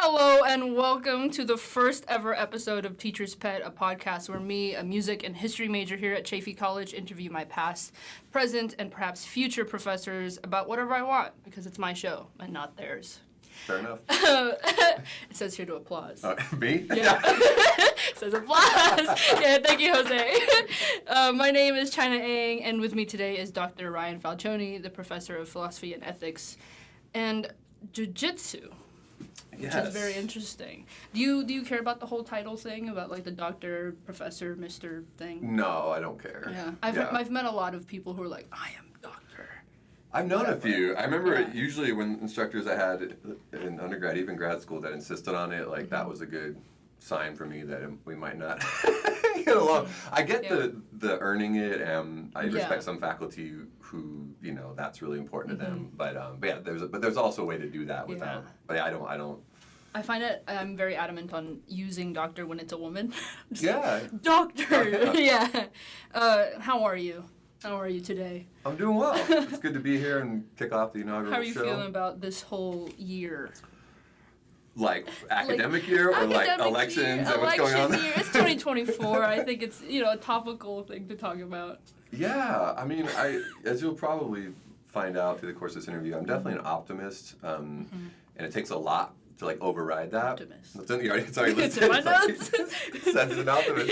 Hello and welcome to the first ever episode of Teacher's Pet, a podcast where me, a music and history major here at Chaffey College, interview my past, present, and perhaps future professors about whatever I want, because it's my show and not theirs. Fair enough. It says here to applause. Me? Yeah. It says applause. Yeah, thank you, Jose. My name is China Ang, and with me today is Dr. Ryan Falcioni, the professor of philosophy and ethics, and jiu-jitsu. Yes. Which is very interesting. Do you care about the whole title thing, about like the doctor, professor, Mr. thing? No, I don't care. Yeah. I've met a lot of people who are like, I am doctor. I've known a few. I remember usually when instructors I had in undergrad, even grad school, that insisted on it, like that was a good sign for me that we might not get along. I get the earning it, and I respect some faculty who, you know, that's really important to them. But yeah, there's also a way to do that without. But yeah, I don't. I find it. I'm very adamant on using doctor when it's a woman. Doctor. Yeah. How are you? How are you today? I'm doing well. It's good to be here and kick off the inaugural show. How are you feeling about this whole year? Like academic year or like elections and what's going on? Year. It's 2024. I think it's, a topical thing to talk about. Yeah, I mean, as you'll probably find out through the course of this interview, I'm definitely an optimist, and it takes a lot to like override that. Optimist. It's already listed. My notes. Says an optimist.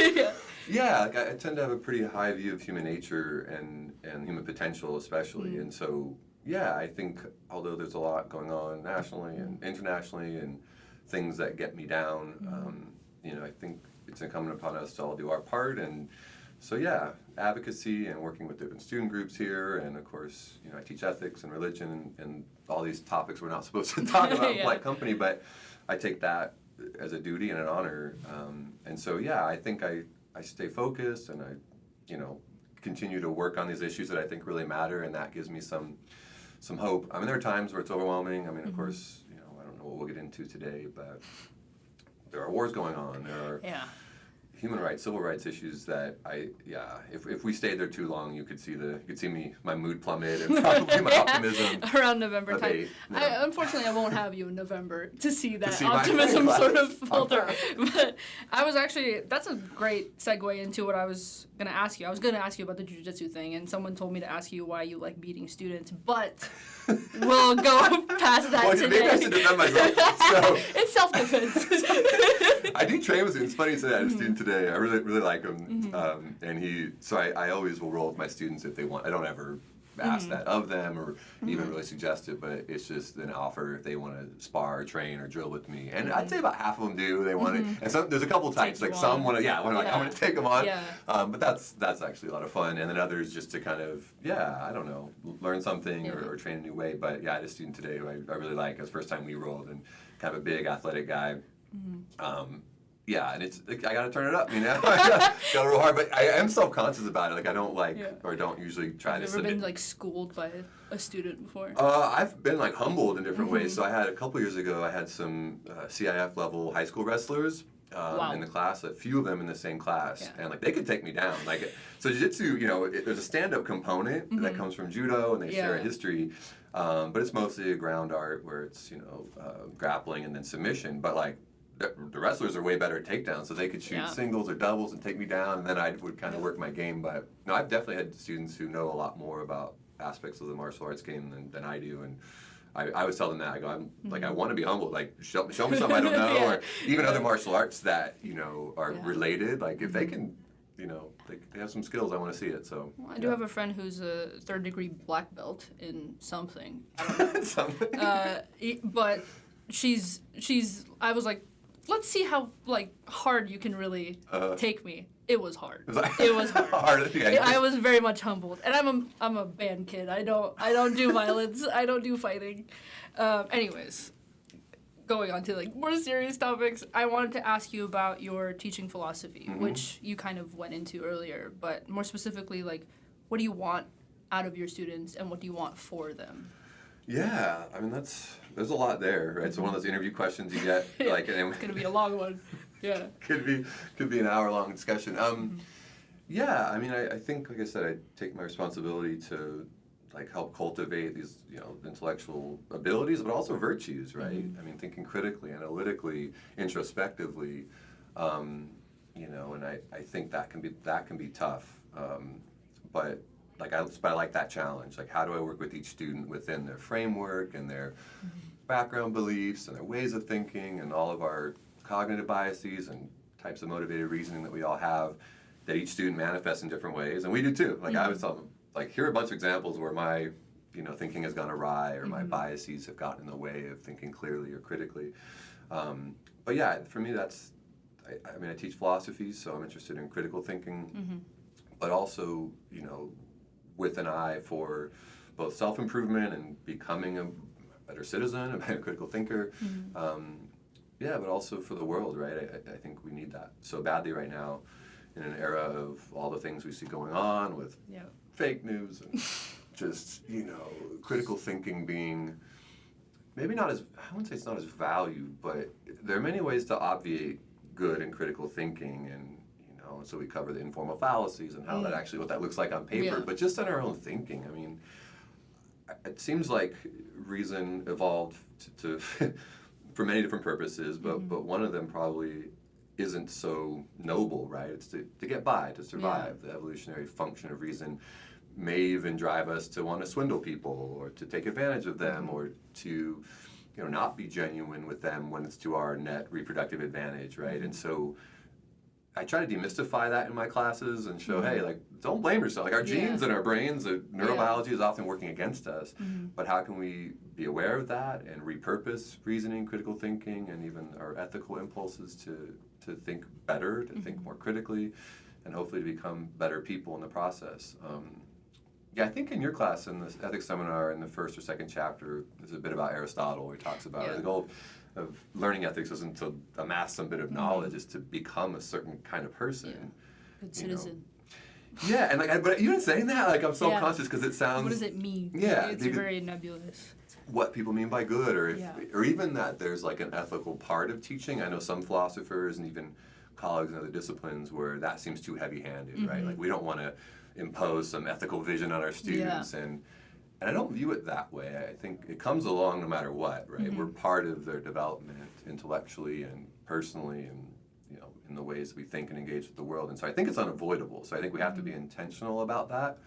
Yeah, like I tend to have a pretty high view of human nature and human potential especially, and so yeah, I think although there's a lot going on nationally and internationally and things that get me down, I think it's incumbent upon us to all do our part, and so yeah, advocacy and working with different student groups here, and of course, I teach ethics and religion and all these topics we're not supposed to talk about in polite company, but I take that as a duty and an honor, and so yeah, I think I stay focused and I, continue to work on these issues that I think really matter, and that gives me some hope. I mean, there are times where it's overwhelming. I mean, of course, I don't know what we'll get into today, but there are wars going on. There are human rights, civil rights issues that if we stayed there too long, you could see my mood plummet and probably my optimism around November time. Unfortunately, I won't have you in November to see that optimism sort of falter. But that's a great segue into what I was going to ask you. I was going to ask you about the jiu-jitsu thing, and someone told me to ask you why you like beating students, but we'll go past that today. Maybe I should defend myself. So. It's self-defense. I do train with students. It's funny you say that. I had a student today. I really, really like him. And I always will roll with my students if they want. I don't ever ask that of them or even really suggest it, but it's just an offer if they want to spar or train or drill with me. And I'd say about half of them do. They want to. And there's a couple types. Like some want to, I want to take them on. Yeah. But that's actually a lot of fun. And then others just to kind of, I don't know, learn something or train a new way. But yeah, I had a student today who I really like. It was the first time we rolled, and kind of a big athletic guy. And it's I gotta turn it up, I go real hard, but I am self-conscious about it. Like I don't or don't usually try to. Have you ever been schooled by a student before? I've been humbled in different ways. So I had a couple years ago, I had some CIF level high school wrestlers in the class. A few of them in the same class, and they could take me down. So jiu-jitsu, there's a stand-up component that comes from judo, and they share a history. But it's mostly a ground art where it's grappling and then submission. But the wrestlers are way better at takedowns, so they could shoot singles or doubles and take me down, and then I would kind of work my game. But no, I've definitely had students who know a lot more about aspects of the martial arts game than I do, and I always tell them that. I go, I want to be humble. Show me something I don't know, or even other martial arts that are related. If they can, they have some skills. I want to see it. So I do have a friend who's a third-degree black belt in something. I don't know. Something. But she's. I was like, let's see how hard you can really take me. It was hard. It was hard. I was very much humbled, and I'm a band kid. I don't do violence. I don't do fighting. Anyways, going on to more serious topics, I wanted to ask you about your teaching philosophy, which you kind of went into earlier. But more specifically, what do you want out of your students, and what do you want for them? Yeah, I mean there's a lot there, right? So one of those interview questions you get, it's gonna be a long one. Yeah. could be an hour-long discussion. Yeah, I mean I think, like I said, I take my responsibility to like help cultivate these, intellectual abilities, but also virtues, right? Mm-hmm. I mean, thinking critically, analytically, introspectively, and I think that can be tough. But I like that challenge. Like, how do I work with each student within their framework and their background beliefs and their ways of thinking and all of our cognitive biases and types of motivated reasoning that we all have, that each student manifests in different ways, and we do too. Like, I was telling them, like, here are a bunch of examples where my thinking has gone awry, or my biases have gotten in the way of thinking clearly or critically. But yeah, for me, I teach philosophy, so I'm interested in critical thinking, but also, with an eye for both self-improvement and becoming a better citizen, a better critical thinker. But also for the world, right? I think we need that so badly right now, in an era of all the things we see going on with fake news and just, critical thinking being maybe not as, I wouldn't say it's not as valued, but there are many ways to obviate good and critical thinking, and so we cover the informal fallacies and how that actually, what that looks like on paper, but just in our own thinking. I mean, it seems like reason evolved to for many different purposes, but one of them probably isn't so noble, right? It's to get by, to survive. The evolutionary function of reason may even drive us to want to swindle people, or to take advantage of them, or to not be genuine with them when it's to our net reproductive advantage, right? And so I try to demystify that in my classes and show, hey, like, don't blame yourself. Like, our genes and our brains, neurobiology is often working against us, but how can we be aware of that and repurpose reasoning, critical thinking, and even our ethical impulses to think better, to think more critically, and hopefully to become better people in the process. I think in your class, in this ethics seminar, in the first or second chapter, there's a bit about Aristotle, where he talks about the goal of learning ethics isn't to amass some bit of knowledge, is to become a certain kind of person. Good citizen. And but even saying that, like, I'm self-conscious because it sounds. What does it mean? Yeah, it's very nebulous. What people mean by good, or even that there's like an ethical part of teaching. I know some philosophers and even colleagues in other disciplines where that seems too heavy-handed, right? Like, we don't want to impose some ethical vision on our students, and I don't view it that way. I think it comes along no matter what, right? We're part of their development intellectually and personally, and in the ways we think and engage with the world. And so I think it's unavoidable. So I think we have to be intentional about that.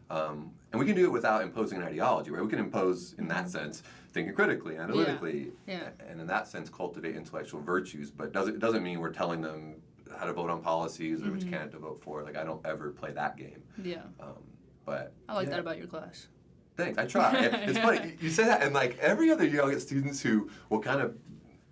And we can do it without imposing an ideology, right? We can impose, in that sense, thinking critically, analytically, and in that sense cultivate intellectual virtues. But it doesn't mean we're telling them how to vote on policies or which candidate to vote for. Like, I don't ever play that game. But I like that about your class. Thanks, I try. It's funny, you say that, and like every other year I'll get students who will kind of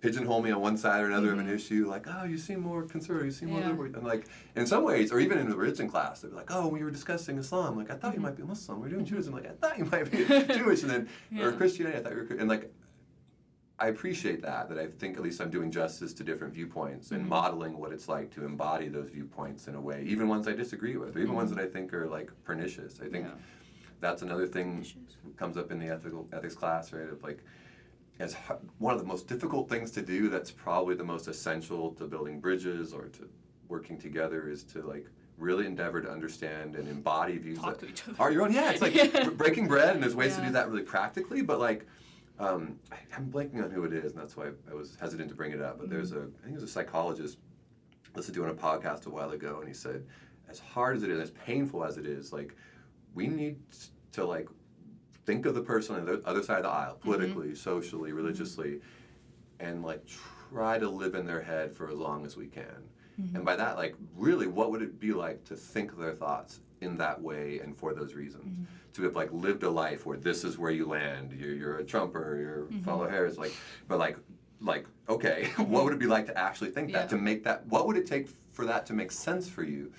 pigeonhole me on one side or another of an issue, like, oh, you seem more conservative, you seem more liberal. And like, in some ways, or even in the religion class, they'll be like, oh, we were discussing Islam, like, I thought you might be Muslim, we're doing Judaism, like, I thought you might be Jewish, and then, or Christianity, I thought you were, and like, I appreciate that I think at least I'm doing justice to different viewpoints and modeling what it's like to embody those viewpoints in a way, even ones I disagree with, or even ones that I think are like pernicious. I think that's another thing that comes up in the ethics class, right? Of like, as one of the most difficult things to do, that's probably the most essential to building bridges or to working together, is to like really endeavor to understand and embody views that are your own. Yeah, it's like breaking bread, and there's ways to do that really practically, but like, I'm blanking on who it is, and that's why I was hesitant to bring it up, but I think there's a psychologist listened to on a podcast a while ago, and he said, as hard as it is, as painful as it is, like, we need to like think of the person on the other side of the aisle, politically, socially, religiously, and like try to live in their head for as long as we can. And by that, like, really, what would it be like to think their thoughts in that way and for those reasons? To have like lived a life where this is where you land, you're a Trumper, you're follow Harris, like, but like okay, what would it be like to actually think that, to make that, what would it take for that to make sense for you?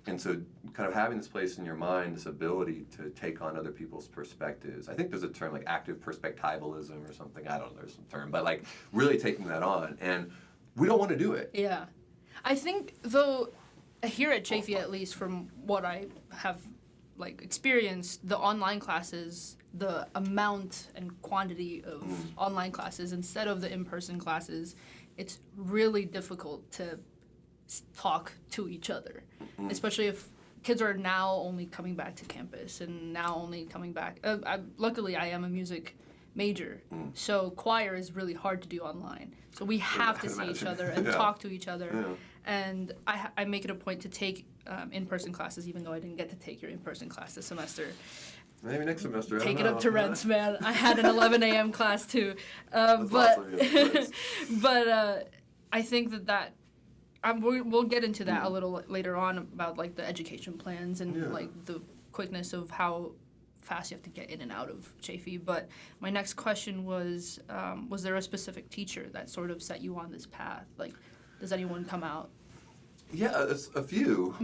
And so kind of having this place in your mind, this ability to take on other people's perspectives. I think there's a term like active perspectivalism or something. I don't know, there's some term, but like really taking that on. And we don't want to do it. Yeah. I think, though, here at Chaffey, at least from what I have like experienced, the online classes, the amount and quantity of online classes instead of the in-person classes, it's really difficult to talk to each other, especially if kids are now only coming back to campus and now only coming back. Luckily, I am a music major, so choir is really hard to do online. So we have to see each other and talk to each other. Yeah. And I make it a point to take in-person classes, even though I didn't get to take your in-person class this semester. Maybe next semester. Take it up to Rents, man. I had an 11 a.m. class too, but I think that we'll get into that a little later on about like the education plans and like the quickness of how fast you have to get in and out of Chaffey. But my next question was there a specific teacher that sort of set you on this path? Like, does anyone come out? Yeah, it's a few.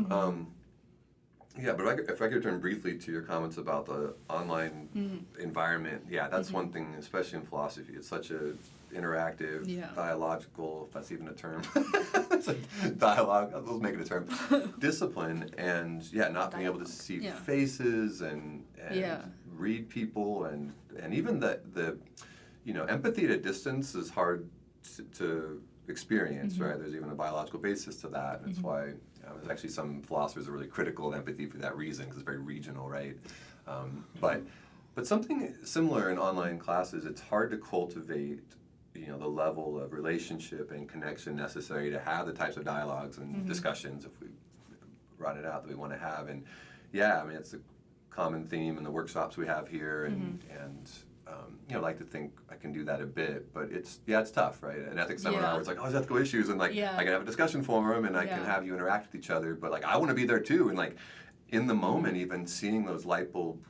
Yeah, but if I could return briefly to your comments about the online environment, that's one thing, especially in philosophy. It's such a interactive, dialogical, if that's even a term. It's a dialogue, let's make it a term, discipline, and not being able to see faces and read people, and even the empathy at a distance is hard to experience, right? There's even a biological basis to that, and that's why there's actually some philosophers are really critical of empathy for that reason, because it's very regional, right? But something similar in online classes, it's hard to cultivate the level of relationship and connection necessary to have the types of dialogues and discussions, if we run it out, that we want to have. And it's a common theme in the workshops we have here, and I like to think I can do that a bit, but it's tough, right? An ethics seminar where it's like, there's ethical issues, and like I can have a discussion forum, and I can have you interact with each other, but like I want to be there too, and like in the moment, even seeing those light bulb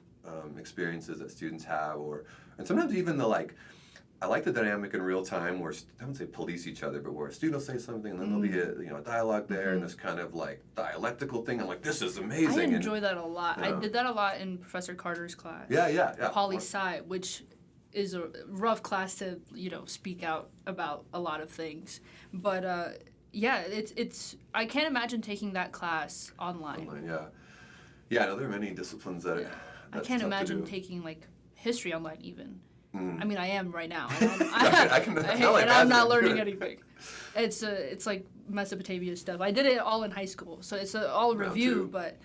experiences that students have, and sometimes even I like the dynamic in real time where, I wouldn't say police each other, but where a student will say something and then there'll be a dialogue there and this kind of like dialectical thing. I'm like, this is amazing. I enjoy that a lot. I did that a lot in Professor Carter's class. Yeah. Poli-sci, which is a rough class to, speak out about a lot of things. But it's I can't imagine taking that class online. Yeah, I know there are many disciplines that I can't imagine taking like history online even. I mean, I am right now. I'm not learning anything. It's like Mesopotamia stuff. I did it all in high school, so it's all round review. 2. But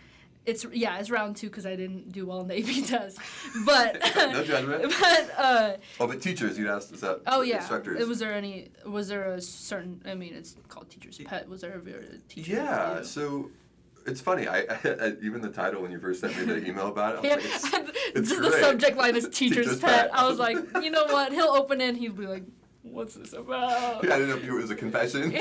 it's round 2 because I didn't do well in the AP test. But no judgment. But teachers, you'd ask, is that instructors? Was there a certain? I mean, it's called teacher's pet. Was there a teacher? Yeah. So. It's funny, I even the title when you first sent me the email about it, I was like, it's just great. The subject line is teacher's pet. I was like, you know what? He'll open it and he'll be like, what's this about? Yeah, I didn't know if it was a confession.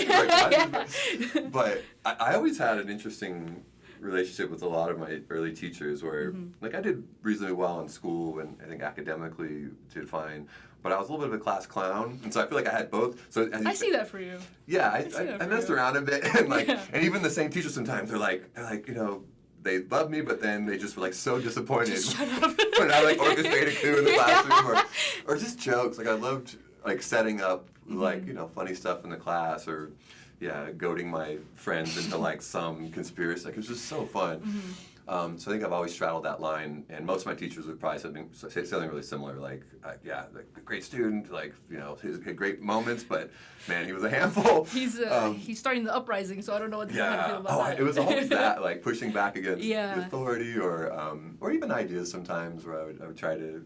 But I always had an interesting relationship with a lot of my early teachers where, like, I did reasonably well in school and I think academically did fine. But I was a little bit of a class clown, and so I feel like I had both. So I see that for you. Yeah, I messed around a bit, and and even the same teachers sometimes they're like they love me, but then they just were like so disappointed when I like orchestrated coup in the classroom or just jokes. Like I loved like setting up funny stuff in the class or goading my friends into like some conspiracy. Like it was just so fun. So I think I've always straddled that line, and most of my teachers would probably say something really similar, like a great student, he had great moments, but man, he was a handful. He's starting the uprising, so I don't know how to feel about that. It was always that, like pushing back against the authority, or even ideas sometimes where I would try to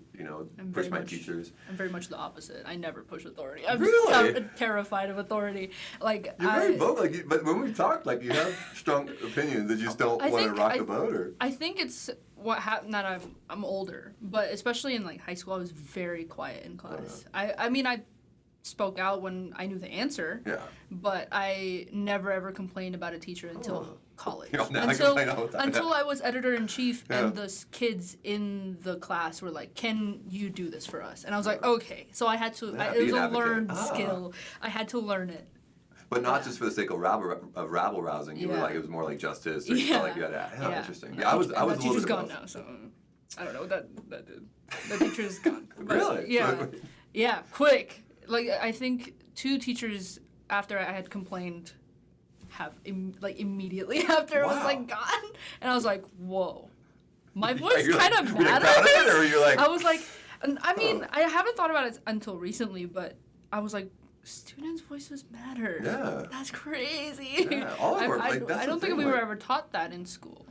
push my teachers. I'm very much the opposite. I never push authority. I'm terrified of authority. Like you're very vocal, but when we talk, like you have strong opinions that you just don't want to rock the boat, or. I think it's what happened that I'm older, but especially in like high school, I was very quiet in class. I mean, I spoke out when I knew the answer, but I never ever complained about a teacher until college. Until I was editor-in-chief and the kids in the class were like, "Can you do this for us?" And I was like, "Okay." So I had to. It was a learned skill. I had to learn it. But not just for the sake of rabble rousing. You were like, it was more like justice. Or you felt like you had to, interesting. I was a little bit. Teacher's gone now, so I don't know what that did. The teacher's gone. Really? Yeah, quick. Like I think 2 teachers after I had complained have immediately after it was like gone, and I was like, whoa, my voice kind of matters. Or you're like, I was like, I mean, I haven't thought about it until recently, but I was like. Students' voices matter. Yeah. That's crazy. Yeah. All of our, I don't think we were ever taught that in school.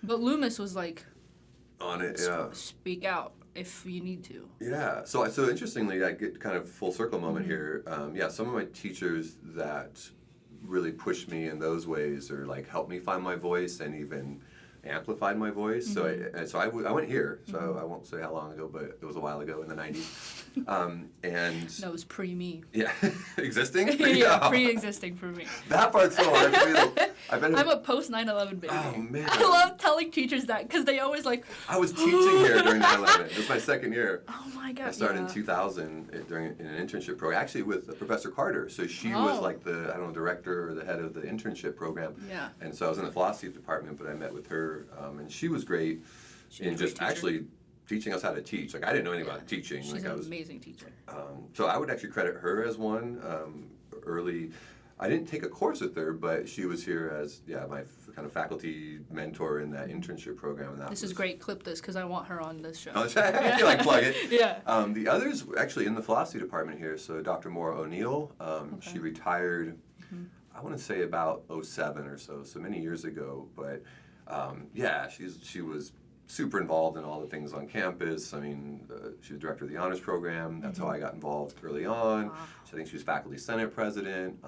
But Loomis was like, on it, yeah. Speak out if you need to. Yeah. So interestingly, I get kind of full circle moment here. Some of my teachers that really pushed me in those ways, or like helped me find my voice and even amplified my voice. So I went here. So I won't say how long ago, but it was a while ago in the 90s. And no, it was pre-me. Yeah, existing. Yeah, pre-existing for me. That part's so hard for me. I'm a post 9/11 baby. Oh man. I love telling teachers that because they always like. I was teaching here during 9/11. It was my second year. Oh my god. I started in 2000 in an internship program, actually with Professor Carter. So she was like the director or the head of the internship program. Yeah. And so I was in the philosophy department, but I met with her, and she was great in just actually teaching us how to teach. Like I didn't know anything about teaching. She's an amazing teacher. So I would actually credit her as one early. I didn't take a course with her, but she was here as my kind of faculty mentor in that internship program. And this is great. Clip this because I want her on this show. I feel like plug it. Yeah. The others actually in the philosophy department here. So Dr. Maura O'Neill, she retired. I want to say about 2007 or so many years ago. But she was super involved in all the things on campus. I mean, she was director of the honors program. That's how I got involved early on. Wow. I think she was faculty senate president.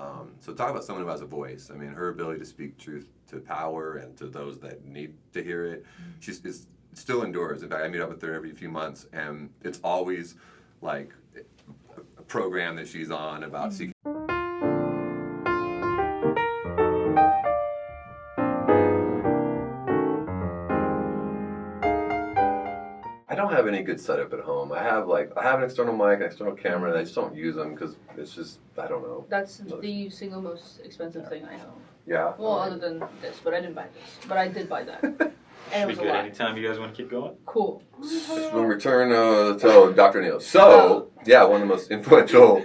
So talk about someone who has a voice. I mean, her ability to speak truth to power and to those that need to hear it. It still endures. In fact, I meet up with her every few months, and it's always like a program that she's on about seeking. I don't have any good setup at home. I have an external mic, an external camera, and I just don't use them because it's just, I don't know. That's the single most expensive thing I know. Yeah. Well, other than this, but I didn't buy this. But I did buy that. And it was a lot. Anytime you guys want to keep going. Cool. We'll return to Dr. Neal. So, one of the most influential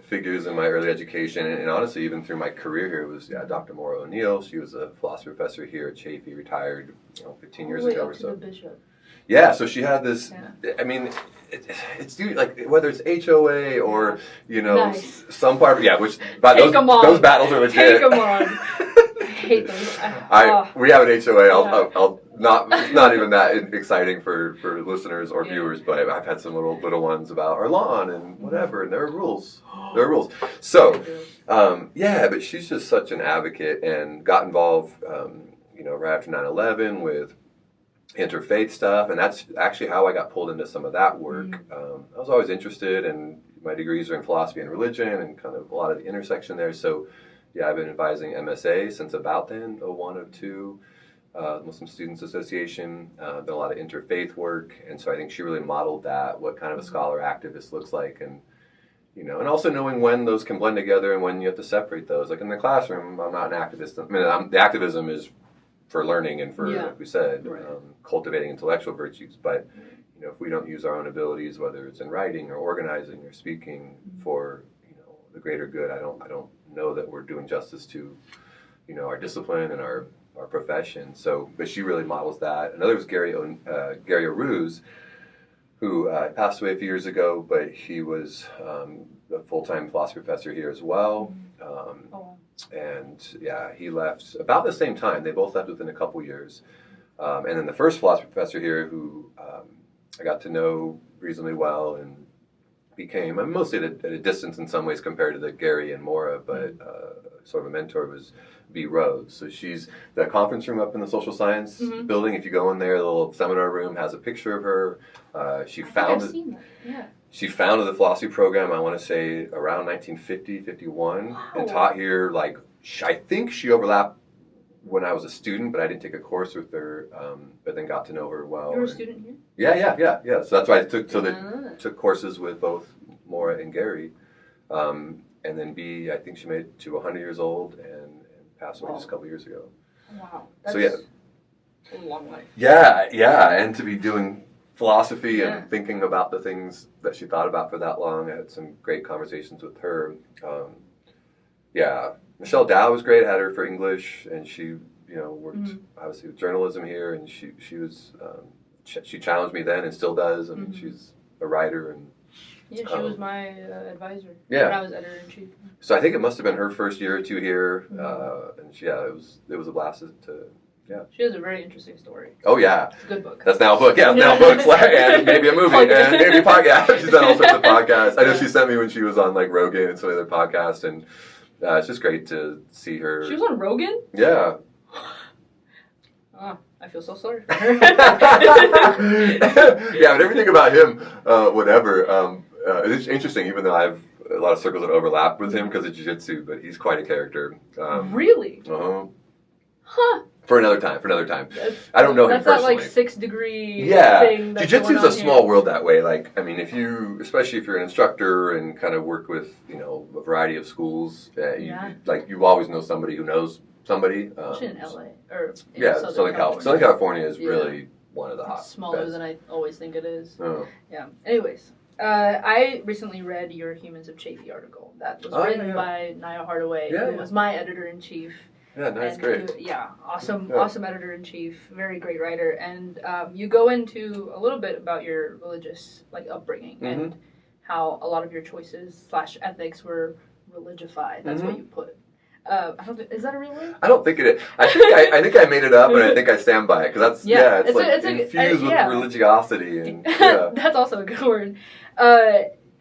figures in my early education, and honestly, even through my career here, was Dr. Maura O'Neill. She was a philosophy professor here at Chaffey, retired 15 years ago or so. The bishop. Yeah, so she had this. Yeah. I mean, it's like whether it's HOA or nice. Some part. Yeah, which those battles are legit. Take them on. I hate them. We have an HOA. I'll not. It's not even that exciting for listeners or viewers, but I've had some little ones about our lawn and whatever, and there are rules. So, but she's just such an advocate and got involved, right after 9/11 with interfaith stuff, and that's actually how I got pulled into some of that work. I was always interested, and my degrees are in philosophy and religion and kind of a lot of the intersection there. So I've been advising MSA since about then, 01, 02, Muslim Students Association, done a lot of interfaith work, and so I think she really modeled that, what kind of a scholar activist looks like, and and also knowing when those can blend together and when you have to separate those. Like in the classroom, I'm not an activist. I mean, the activism is for learning and for, like we said, cultivating intellectual virtues. But, if we don't use our own abilities, whether it's in writing or organizing or speaking for, the greater good, I don't know that we're doing justice to, our discipline and our profession. So, but she really models that. Another was Gary Aruz, who passed away a few years ago, but he was a full-time philosophy professor here as well. And he left about the same time. They both left within a couple years. And then the first philosophy professor here, who I got to know reasonably well and became, I'm mostly at a distance in some ways compared to the Gary and Maura, but sort of a mentor, was B. Rose. So she's the conference room up in the social science building. If you go in there, the little seminar room has a picture of her. She founded the philosophy program, I want to say, around 1950, 51, and taught here, I think she overlapped when I was a student, but I didn't take a course with her, but then got to know her well. You were a student here? Yeah. So that's why I took courses with both Maura and Gary. And then B, I think she made it to 100 years old and passed away just a couple years ago. Wow. That's a long life. Yeah, and to be doing philosophy and thinking about the things that she thought about for that long. I had some great conversations with her. Michelle Dow was great. I had her for English, and she, worked obviously with journalism here, and she was, she challenged me then and still does. I mean, she's a writer and. Yeah, she was my advisor when I was editor-in-chief. So I think it must have been her first year or two here, and it was a blast to Yeah. She has a very interesting story. Oh yeah. It's a good book. That's now a book. Yeah, it's now a book. And maybe a movie. And maybe a podcast. She's done all sorts of podcasts. I know she sent me when she was on like Rogan and some other podcasts, and it's just great to see her. She was on Rogan? Yeah. I feel so sorry. Yeah, but everything about him, whatever, it's interesting, even though I have a lot of circles that overlap with him because of jiu-jitsu, but he's quite a character. Really? Uh-huh. Huh. For another time. I don't know him personally. That's that like 6 degree thing. Yeah, jiu-jitsu's a small world that way. Like, I mean, especially if you're an instructor and kind of work with, a variety of schools, you always know somebody who knows somebody. Especially in LA or in Southern California. Southern California is really one of the hot. Smaller best. than I always think it is. Oh. Yeah. Anyways, I recently read your Humans of Chaffey article that was written by Naya Hardaway, who was my editor-in-chief. Yeah, nice, great. Awesome editor-in-chief, very great writer. And you go into a little bit about your religious upbringing and how a lot of your choices / ethics were religified. That's what you put. Is that a real word? I don't think it is. I think I made it up, and I think I stand by it because that's it's infused with religiosity, and that's also a good word.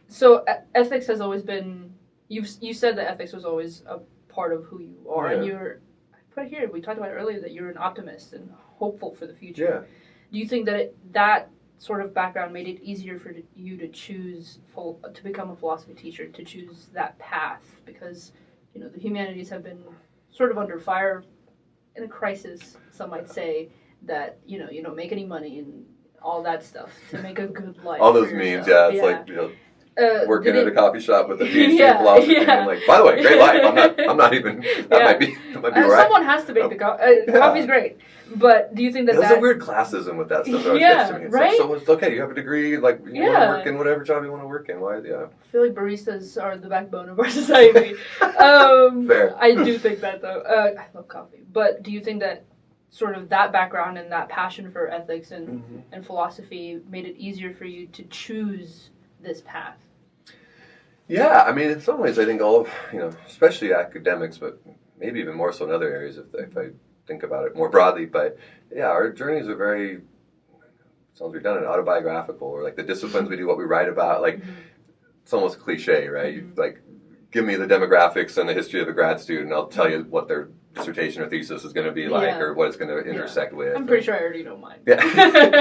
So ethics has always been. You said that ethics was always a part of who you are, and you're. I put it here. We talked about it earlier that you're an optimist and hopeful for the future. Yeah. Do you think that that sort of background made it easier for you to choose to become a philosophy teacher, to choose that path? Because the humanities have been sort of under fire, in a crisis, some might say, that, you don't make any money and all that stuff to make a good life. All those memes, it's like, working at a coffee shop with a PhD in philosophy and like, by the way, great life. I'm not even, that might be right. Someone has to make the coffee. Coffee's great. But do you think that there's a weird classism with that stuff that always gets to me. It's right? so it's okay, you have a degree, you want to work in whatever job you want to work in. Why? Yeah. I feel like baristas are the backbone of our society. Fair. I do think that, though. I love coffee. But do you think that sort of that background and that passion for ethics and philosophy made it easier for you to choose this path? Yeah, I mean, in some ways, I think all of, especially academics, but maybe even more so in other areas if I think about it more broadly. But yeah, our journeys are very, sounds redundant, autobiographical, or like the disciplines we do, what we write about. Like, it's almost a cliche, right? You give me the demographics and the history of a grad student, I'll tell you what their dissertation or thesis is going to be like, or what it's going to intersect with. I'm pretty sure I already know mine. Yeah.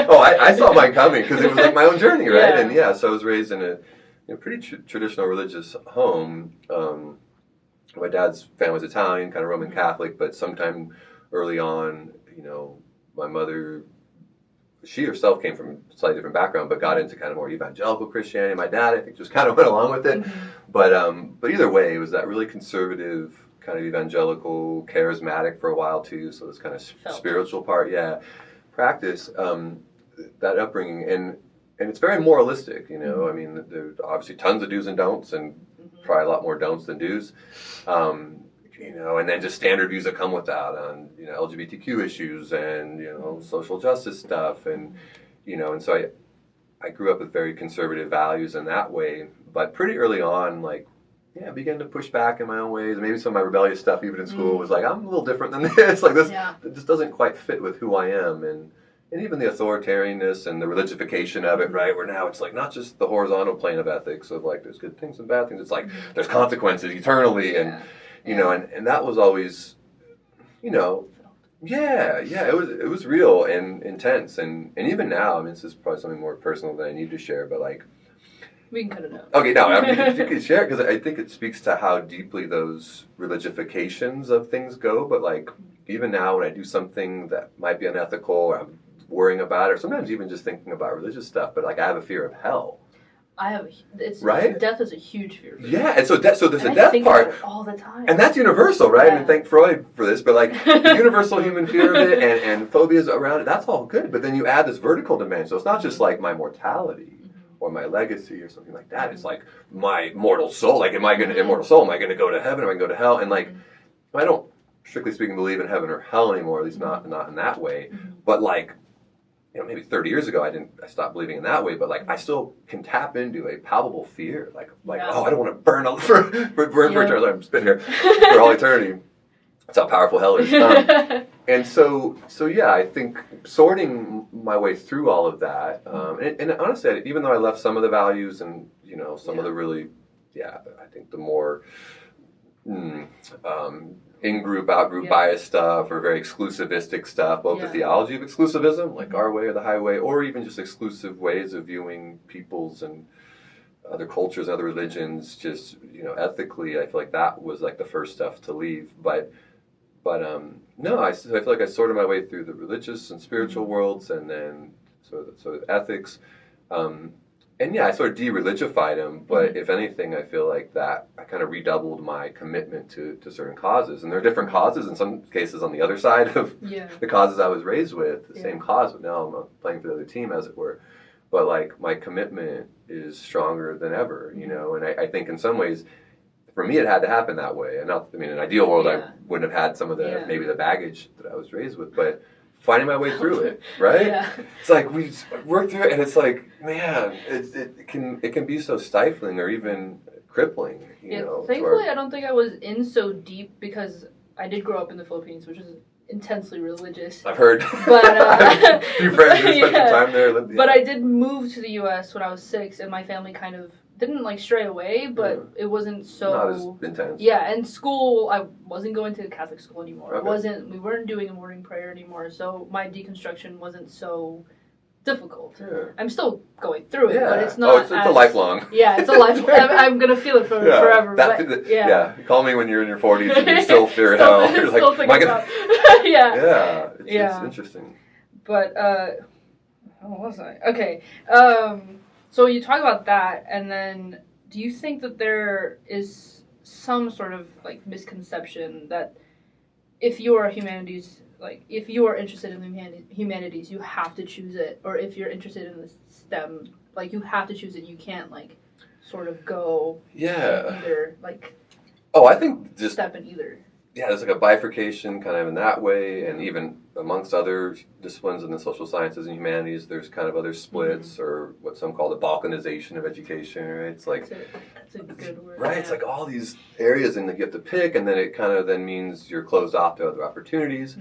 I saw mine coming because it was like my own journey, right? And so I was raised in a pretty traditional religious home. My dad's family was Italian, kind of Roman Catholic, but sometime early on, my mother, she herself came from a slightly different background, but got into kind of more evangelical Christianity. My dad, I think, just kind of went along with it. But either way, it was that really conservative, kind of evangelical, charismatic for a while too. So this kind of spiritual part, practice, that upbringing, and it's very moralistic. I mean, there's obviously tons of do's and don'ts, and probably a lot more don'ts than do's. And then just standard views that come with that on, LGBTQ issues and, social justice stuff. And so I grew up with very conservative values in that way. But pretty early on, I began to push back in my own ways. Maybe some of my rebellious stuff, even in school, was like, I'm a little different than this. This doesn't quite fit with who I am. And even the authoritarianness and the religification of it, right? Where now it's like not just the horizontal plane of ethics of there's good things and bad things. It's like there's consequences eternally, and and that was always, it was real and intense, and even now, I mean, this is probably something more personal than I need to share, but we can cut it out. Okay, no, I mean, you can share it because I think it speaks to how deeply those religifications of things go. But even now, when I do something that might be unethical, or I'm worrying about it, or sometimes even just thinking about religious stuff, but I have a fear of hell. Death is a huge fear. Yeah, and so there's a death part about it all the time, and that's universal, right? I mean, thank Freud for this, but the universal human fear of it and phobias around it, that's all good. But then you add this vertical dimension, so it's not just my mortality or my legacy or something like that. It's my mortal soul. Am I going to immortal soul? Am I going to go to heaven? Am I going to go to hell? And I don't, strictly speaking, believe in heaven or hell anymore. At least not in that way. But maybe 30 years ago, I stopped believing in that way, but I still can tap into a palpable fear, oh, I don't want to burn for eternity. I'm spitting here for all eternity. That's how powerful hell is. And so yeah, I think sorting my way through all of that, and honestly, even though I left some of the values and some of the really, I think the more in-group, out-group bias stuff or very exclusivistic stuff, both the theology of exclusivism, like our way or the highway, or even just exclusive ways of viewing peoples and other cultures, other religions, just ethically, I feel like that was like the first stuff to leave. But no, I feel like I sorted my way through the religious and spiritual worlds, and then sort of ethics. And I sort of de-religified them, but if anything, I feel like that I kind of redoubled my commitment to certain causes. And there are different causes, in some cases on the other side of the causes I was raised with, the same cause, but now I'm playing for the other team, as it were. But like my commitment is stronger than ever, and I think in some ways, for me, it had to happen that way. And in an ideal world, I wouldn't have had some of the maybe the baggage that I was raised with, but finding my way through it, right? Yeah. It's like we work through it, and it's like, man, it can be so stifling or even crippling. Thankfully, I don't think I was in so deep because I did grow up in the Philippines, which is intensely religious. I've heard. But a few friends who spent some time there. But I did move to the U.S. when I was 6, and my family kind of didn't like stray away, but it wasn't so not as intense. Yeah, and school, I wasn't going to Catholic school anymore. Okay. We weren't doing a morning prayer anymore, so my deconstruction wasn't so difficult. Yeah. I'm still going through it, but it's not. Oh, it's a lifelong. Yeah, it's a lifelong. I'm gonna feel it forever. Call me when you're in your 40s and you still fear hell. You're like, still thinking about. It's interesting. But what was I? Okay. So you talk about that, and then do you think that there is some sort of like misconception that if you are humanities, like if you are interested in humanities, you have to choose it, or if you're interested in the STEM, like you have to choose it. You can't like sort of go either like. Oh, I think just step in either. Yeah, there's like a bifurcation kind of in that way, and even amongst other disciplines in the social sciences and humanities, there's kind of other splits, or what some call the balkanization of education, right? It's like that's a good word. Right, it's like all these areas and you have to pick, and then it kind of then means you're closed off to other opportunities.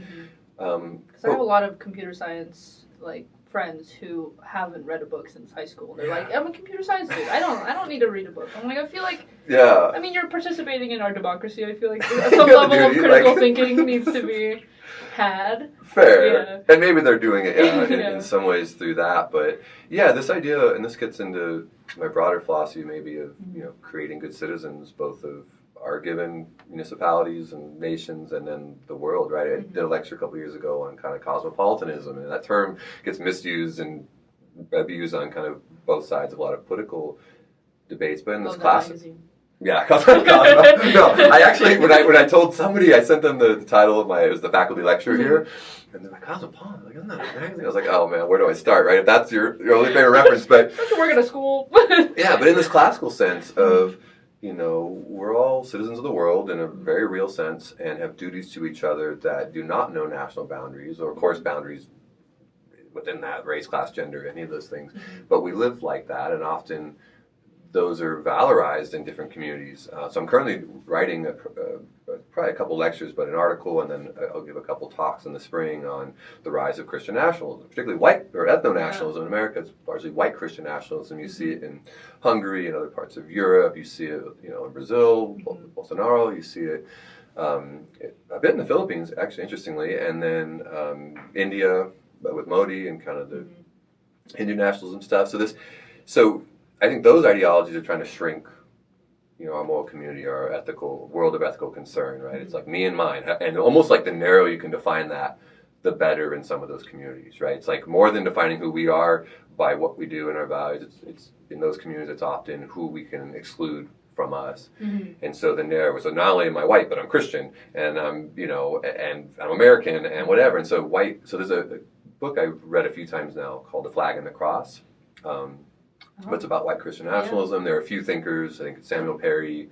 Because I have a lot of computer science like friends who haven't read a book since high school. They're like, I'm a computer science dude. I don't need to read a book. I'm like, I feel like I mean, you're participating in our democracy. I feel like some level of critical thinking needs to be had. Fair. And maybe they're doing it in some ways through that. But this idea, and this gets into my broader philosophy maybe of creating good citizens, both of our given municipalities and nations and then the world, right? I did a lecture a couple years ago on kind of cosmopolitanism, and that term gets misused and abused on kind of both sides of a lot of political debates. But in this class, Cosmo. No, I actually, when I told somebody, I sent them the title of it was the faculty lecture here, and they're like, Cosmopolitan, like, isn't that a magazine? I was like, oh man, where do I start, right? If that's your only favorite reference, but I work at a school. But in this classical sense of we're all citizens of the world in a very real sense and have duties to each other that do not know national boundaries or, of course, boundaries within that, race, class, gender, any of those things. But we live like that, and often those are valorized in different communities. So I'm currently writing probably a couple lectures, but an article, and then I'll give a couple talks in the spring on the rise of Christian nationalism, particularly white or ethno-nationalism. In America, it's largely white Christian nationalism. You see it in Hungary and other parts of Europe. You see it, in Brazil, Bolsonaro. You see it a bit in the Philippines, actually, interestingly, and then India with Modi and kind of the Hindu nationalism stuff. So I think those ideologies are trying to shrink, our moral community, our ethical world of ethical concern, right? It's like me and mine, and almost like the narrower you can define that, the better in some of those communities, right? It's like more than defining who we are by what we do and our values. It's in those communities, it's often who we can exclude from us, and so the narrow. So not only am I white, but I'm Christian, and I'm, and I'm American, and whatever. And so white. So there's a book I've read a few times now called "The Flag and the Cross." But it's about white Christian nationalism. There are a few thinkers. I think it's Samuel Perry.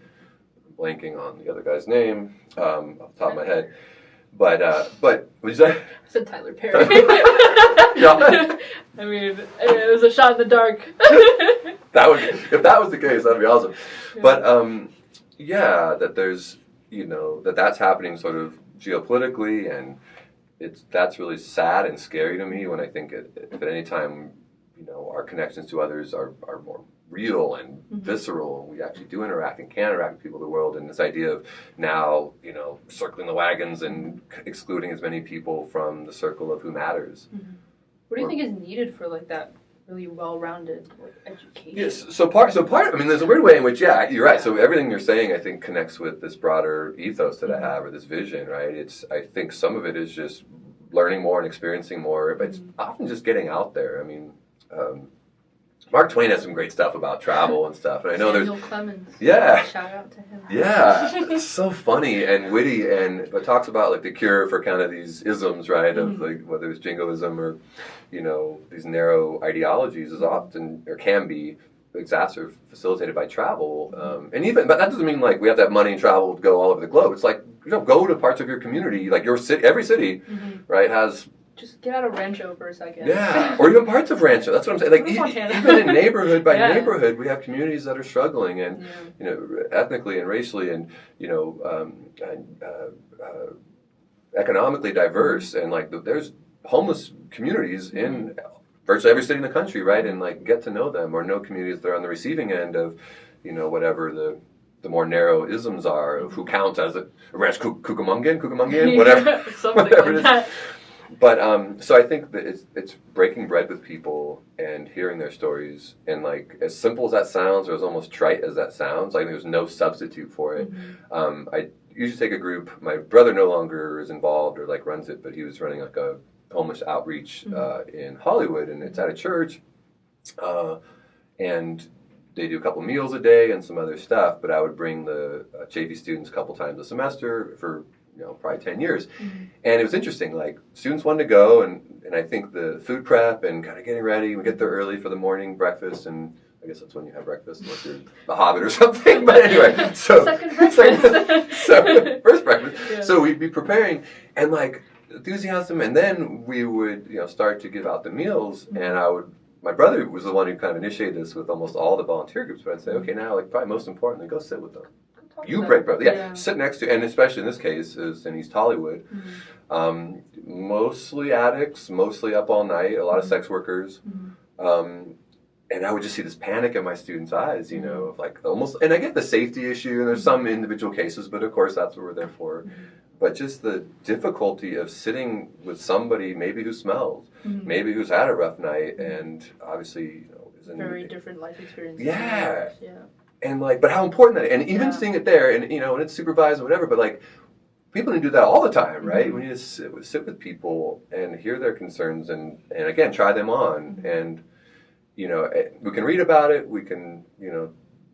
I'm blanking on the other guy's name off the top of my head. But what did you say? I said Tyler Perry. I mean, it was a shot in the dark. If that was the case, that'd be awesome. Yeah. But that there's that's happening sort of geopolitically, and that's really sad and scary to me when I think if at any time, our connections to others are more real and visceral, and we actually do interact and can interact with people of the world, and this idea of now, circling the wagons and excluding as many people from the circle of who matters. What do you think is needed for that really well-rounded education? Yes, so part. I mean, there's a weird way in which, you're right. So everything you're saying, I think, connects with this broader ethos that I have, or this vision, right? I think some of it is just learning more and experiencing more, but it's often just getting out there. I mean, Mark Twain has some great stuff about travel and stuff, and I know Samuel Clemens. Yeah. Shout out to him. Yeah, it's so funny and witty, but talks about the cure for kind of these isms, right? Of whether it's jingoism or, these narrow ideologies is often or can be exacerbated, facilitated by travel, but that doesn't mean we have to have money and travel to go all over the globe. It's go to parts of your community, your city, every city, right, has. Just get out of Rancho for a second. Yeah, or even parts of Rancho. That's what I'm saying. Even in neighborhood by neighborhood, we have communities that are struggling, and ethnically and racially, and economically diverse, and there's homeless communities in virtually every city in the country, right? And get to know them, or know communities that are on the receiving end of, whatever the more narrow isms are of who counts as a ranch Cucamongan, whatever, something whatever like that. But so I think that it's breaking bread with people and hearing their stories, and as simple as that sounds, or as almost trite as that sounds, there's no substitute for it. I usually take a group. My brother no longer is involved or runs it, but he was running a homeless outreach in Hollywood, and it's at a church, and they do a couple meals a day and some other stuff. But I would bring the Chaffey students a couple times a semester for probably 10 years. And it was interesting, students wanted to go, and I think the food prep and kind of getting ready, we get there early for the morning breakfast, and I guess that's when you have breakfast, unless you're the Hobbit or something, but anyway, so second breakfast. so first breakfast. Yeah. So we'd be preparing, and enthusiasm, and then we would, start to give out the meals, and my brother was the one who kind of initiated this with almost all the volunteer groups, but I'd say, okay, now, probably most importantly, go sit with them. You break bread. Yeah, sit next to, and especially in this case, is in East Hollywood. Mostly addicts, mostly up all night, a lot of sex workers. And I would just see this panic in my students' eyes, of almost, and I get the safety issue, and there's some individual cases, but of course that's what we're there for. But just the difficulty of sitting with somebody maybe who smells, maybe who's had a rough night, and obviously, is in very different life experience. Yeah. And but how important that, and even seeing it there, and and it's supervised or whatever, but people need to do that all the time, right? We need to sit with people and hear their concerns, and again, try them on, and we can read about it, we can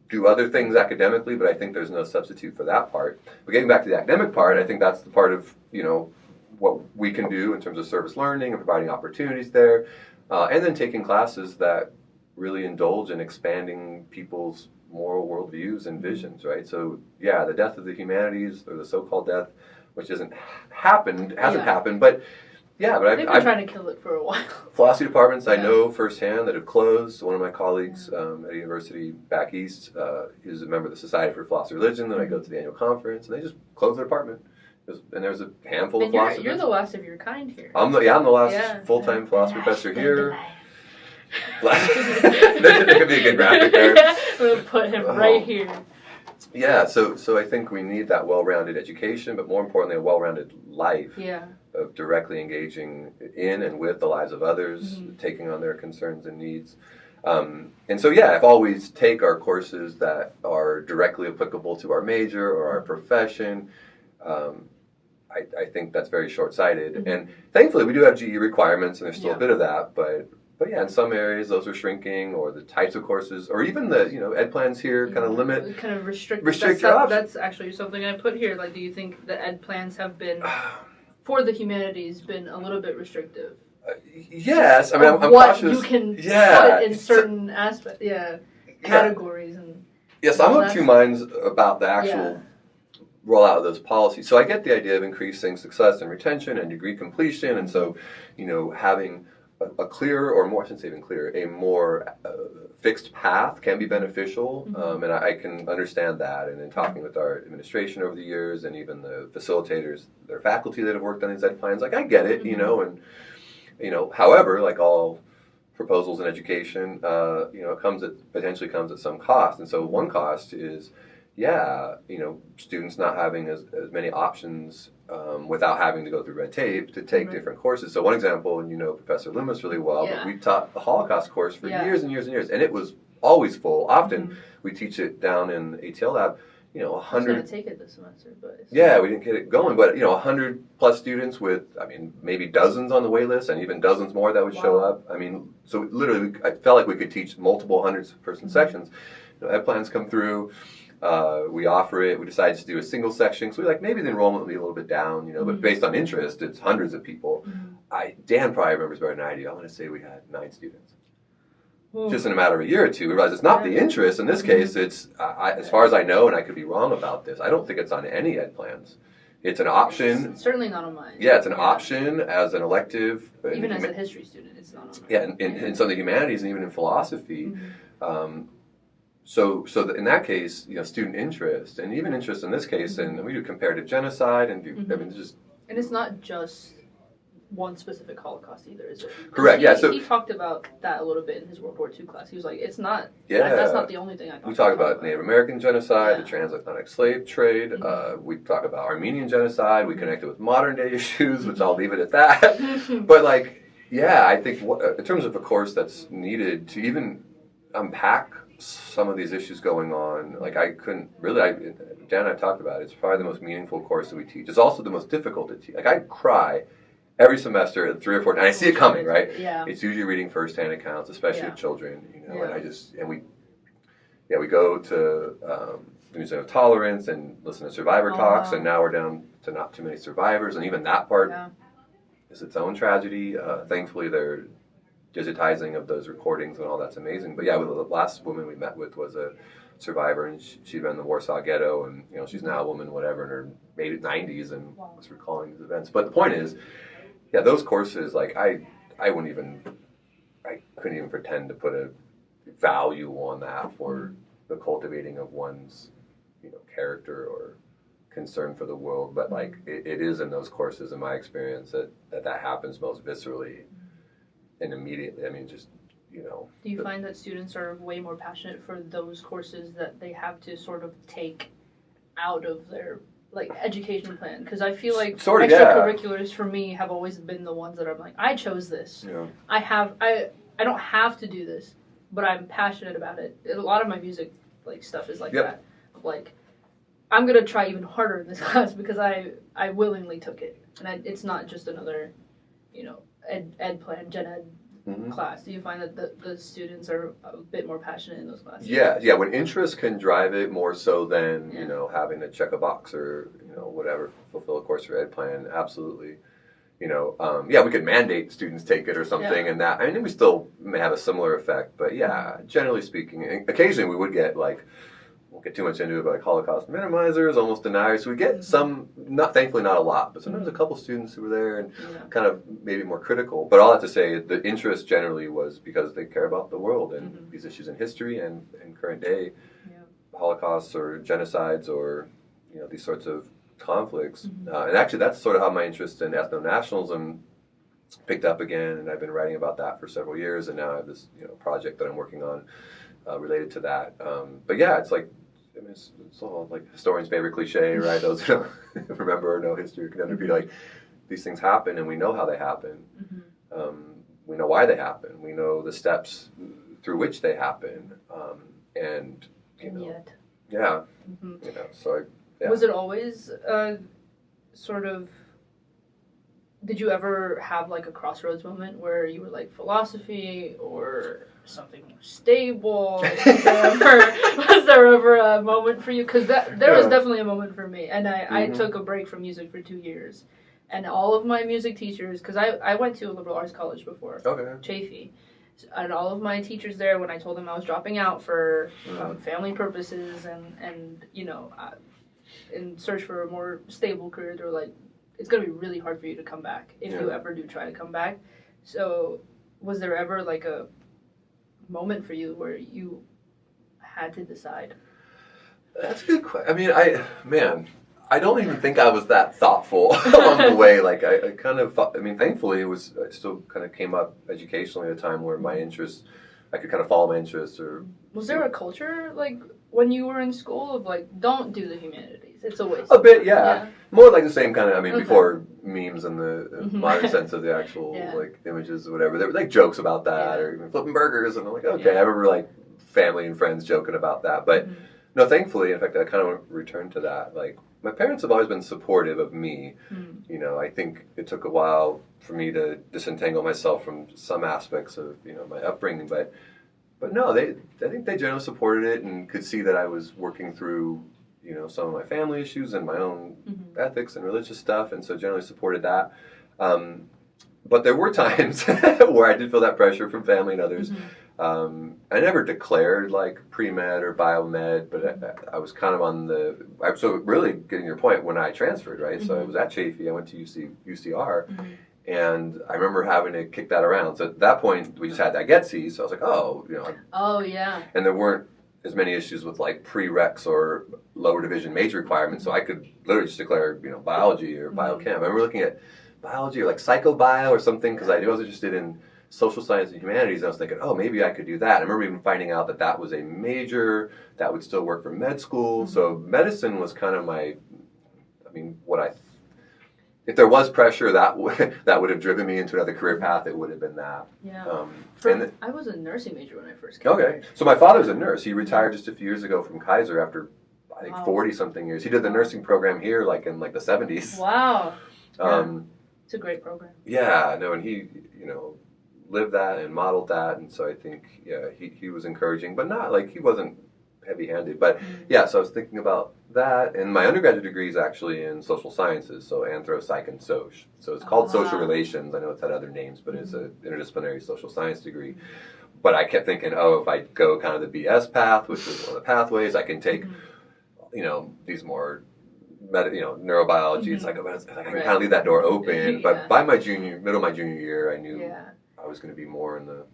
do other things academically, but I think there's no substitute for that part. But getting back to the academic part, I think that's the part of what we can do in terms of service learning and providing opportunities there, and then taking classes that really indulge in expanding people's moral worldviews and visions, right? So the death of the humanities, or the so-called death, which hasn't happened, but they've been trying to kill it for a while. Philosophy departments I know firsthand that have closed. One of my colleagues at a university back east is a member of the Society for Philosophy and Religion, and I go to the annual conference, and they just close their department. And there's a handful of philosophers. You're the last of your kind here. I'm the last full-time philosophy professor here. That could be a good graphic there. I'm going to put him right here. Yeah, so I think we need that well-rounded education, but more importantly, a well-rounded life of directly engaging in and with the lives of others, taking on their concerns and needs. And so, if all we take our courses that are directly applicable to our major or our profession, I think that's very short-sighted. And thankfully, we do have GE requirements, and there's still a bit of that, but in some areas those are shrinking, or the types of courses, or even the ed plans here kind of limit, kind of restrict your options. That's actually something I put here. Do you think the ed plans have been for the humanities been a little bit restrictive? Yes, I mean I'm what cautious. You can put in certain aspects, categories and. Yes, I'm of two minds about the actual rollout of those policies. So I get the idea of increasing success and retention and degree completion, and so having a clearer, or more, I shouldn't say even clearer, a more fixed path can be beneficial, and I can understand that. And in talking with our administration over the years, and even the facilitators, their faculty that have worked on these ed plans, like I get it, and however, like all proposals in education, it potentially comes at some cost. And so one cost is, students not having as many options without having to go through red tape to take different courses. So one example, and Professor Loomis really well, but we taught the Holocaust course for years and years and years, and it was always full. Often we teach it down in the ATL lab, 100. I was going to take it this semester, but we didn't get it going, but 100 plus students with, maybe dozens on the wait list, and even dozens more that would show up. So literally, I felt like we could teach multiple hundreds of person sections. Ed plans come through. We offer it. We decided to do a single section. So maybe the enrollment will be a little bit down, but based on interest, it's hundreds of people. Dan probably remembers better than I do. I want to say we had 9 students. Just in a matter of a year or two, we realized it's not the interest. In this case, it's, as far as I know, and I could be wrong about this, I don't think it's on any ed plans. It's an option. It's certainly not on mine. Yeah, it's an option as an elective. Even as a history student, it's not on mine. Yeah, in some of the humanities and even in philosophy. So in that case, student interest, and even interest in this case, and we do comparative genocide, and And it's not just one specific Holocaust either, is it? Correct. He talked about that a little bit in his World War II class. He was like, "It's not. That's not the only thing I." We talk about Native American genocide, the transatlantic slave trade. We talk about Armenian genocide. We connect it with modern day issues, which I'll leave it at that. But I think in terms of a course that's needed to even unpack some of these issues going on, I couldn't really. Dan and I talked about it. It's probably the most meaningful course that we teach. It's also the most difficult to teach. I cry every semester at 3 or 4, and I see it coming, right? Yeah. It's usually reading firsthand accounts, especially of children, and we go to the Museum of Tolerance and listen to survivor talks, and now we're down to not too many survivors, and even that part is its own tragedy. Thankfully, they're digitizing of those recordings and all that's amazing. But the last woman we met with was a survivor, and she'd been in the Warsaw Ghetto, and she's now a woman, whatever, in her maybe 90s, and was recalling these events. But the point is, those courses, I couldn't even pretend to put a value on that for the cultivating of one's, character or concern for the world. But it is in those courses, in my experience, that happens most viscerally and immediately. Do you find that students are way more passionate for those courses that they have to sort of take out of their education plan? Because I feel like extracurriculars for me have always been the ones that I'm I chose this. I don't have to do this, but I'm passionate about it. A lot of my music stuff is that. I'm gonna try even harder in this class because I willingly took it, and it's not just another ed plan, gen ed class. Do you find that the students are a bit more passionate in those classes? Yeah. When interest can drive it more so than having to check a box or whatever, fulfill a course or ed plan. Absolutely. We could mandate students take it or something, and that we still may have a similar effect. But generally speaking, occasionally we would get won't get too much into it, but Holocaust minimizers, almost deniers. So we get some, thankfully not a lot, but sometimes a couple students who were there and kind of maybe more critical. But all that to say, the interest generally was because they care about the world and these issues in history and current day Holocausts or genocides or these sorts of conflicts. And actually, that's sort of how my interest in ethno-nationalism picked up again, and I've been writing about that for several years, and now I have this project that I'm working on related to that. But it's all historians' favorite cliche, right? Those who don't remember or know history can be these things happen, and we know how they happen. We know why they happen. We know the steps through which they happen, and yet. Was it always sort of? Did you ever have a crossroads moment where you were philosophy or something more stable? Was there ever a moment for you? Because there was definitely a moment for me, and I took a break from music for 2 years, and all of my music teachers, because I went to a liberal arts college before, Chaffey, and all of my teachers there, when I told them I was dropping out for family purposes and in search for a more stable career, they were it's going to be really hard for you to come back if you ever do try to come back. So was there ever like a moment for you where you had to decide? That's a good question. I mean, I don't even think I was that thoughtful along the way. Like, I kind of thought, I mean, thankfully, I still kind of came up educationally at a time where my interests, I could kind of follow my interests. Or was there a culture, like, when you were in school of, like, don't do the humanities, it's a waste? A bit, yeah. More like the same kind of, I mean, Okay. before memes and the modern sense of the actual, like, images or whatever. There were, like, jokes about that, or even flipping burgers, and I'm like, okay, I remember, like, family and friends joking about that. But, no, thankfully, in fact, I kind of returned to that, like, my parents have always been supportive of me. You know, I think it took a while for me to disentangle myself from some aspects of, you know, my upbringing, but no, I think they generally supported it and could see that I was working through, you know, some of my family issues and my own ethics and religious stuff, and so generally supported that. But there were times where I did feel that pressure from family and others. I never declared like pre-med or biomed, but I was kind of on so really getting your point, when I transferred, right? So I was at Chaffey, I went to UCR, and I remember having to kick that around. So at that point, we just had that GETC, so I was like, oh, you know. Oh, yeah. And there weren't as many issues with like prereqs or lower division major requirements, so I could literally just declare, you know, biology or biochem. I remember looking at biology or like psychobio or something, because I knew I was interested in social science and humanities, and I was thinking, oh, maybe I could do that. I remember even finding out that was a major that would still work for med school. So medicine was kind of if there was pressure that would have driven me into another career path, it would have been that. Yeah. I was a nursing major when I first came. Okay. So my father's a nurse. He retired just a few years ago from Kaiser after, I think, 40-something years. He did the nursing program here like in like the 70s. Wow. It's a great program. Yeah, no, and he, you know, lived that and modeled that, and so I think, yeah, he was encouraging, but not like he wasn't heavy-handed. But yeah, so I was thinking about that, and my undergraduate degree is actually in social sciences, so anthro, psych, and soc. So it's called social relations. I know it's had other names, but it's an interdisciplinary social science degree. But I kept thinking, oh, if I go kind of the BS path, which is one of the pathways, I can take, you know, these more neurobiology, psychomedicine. I can kind of leave that door open. But by middle of my junior year, I knew I was going to be more in the.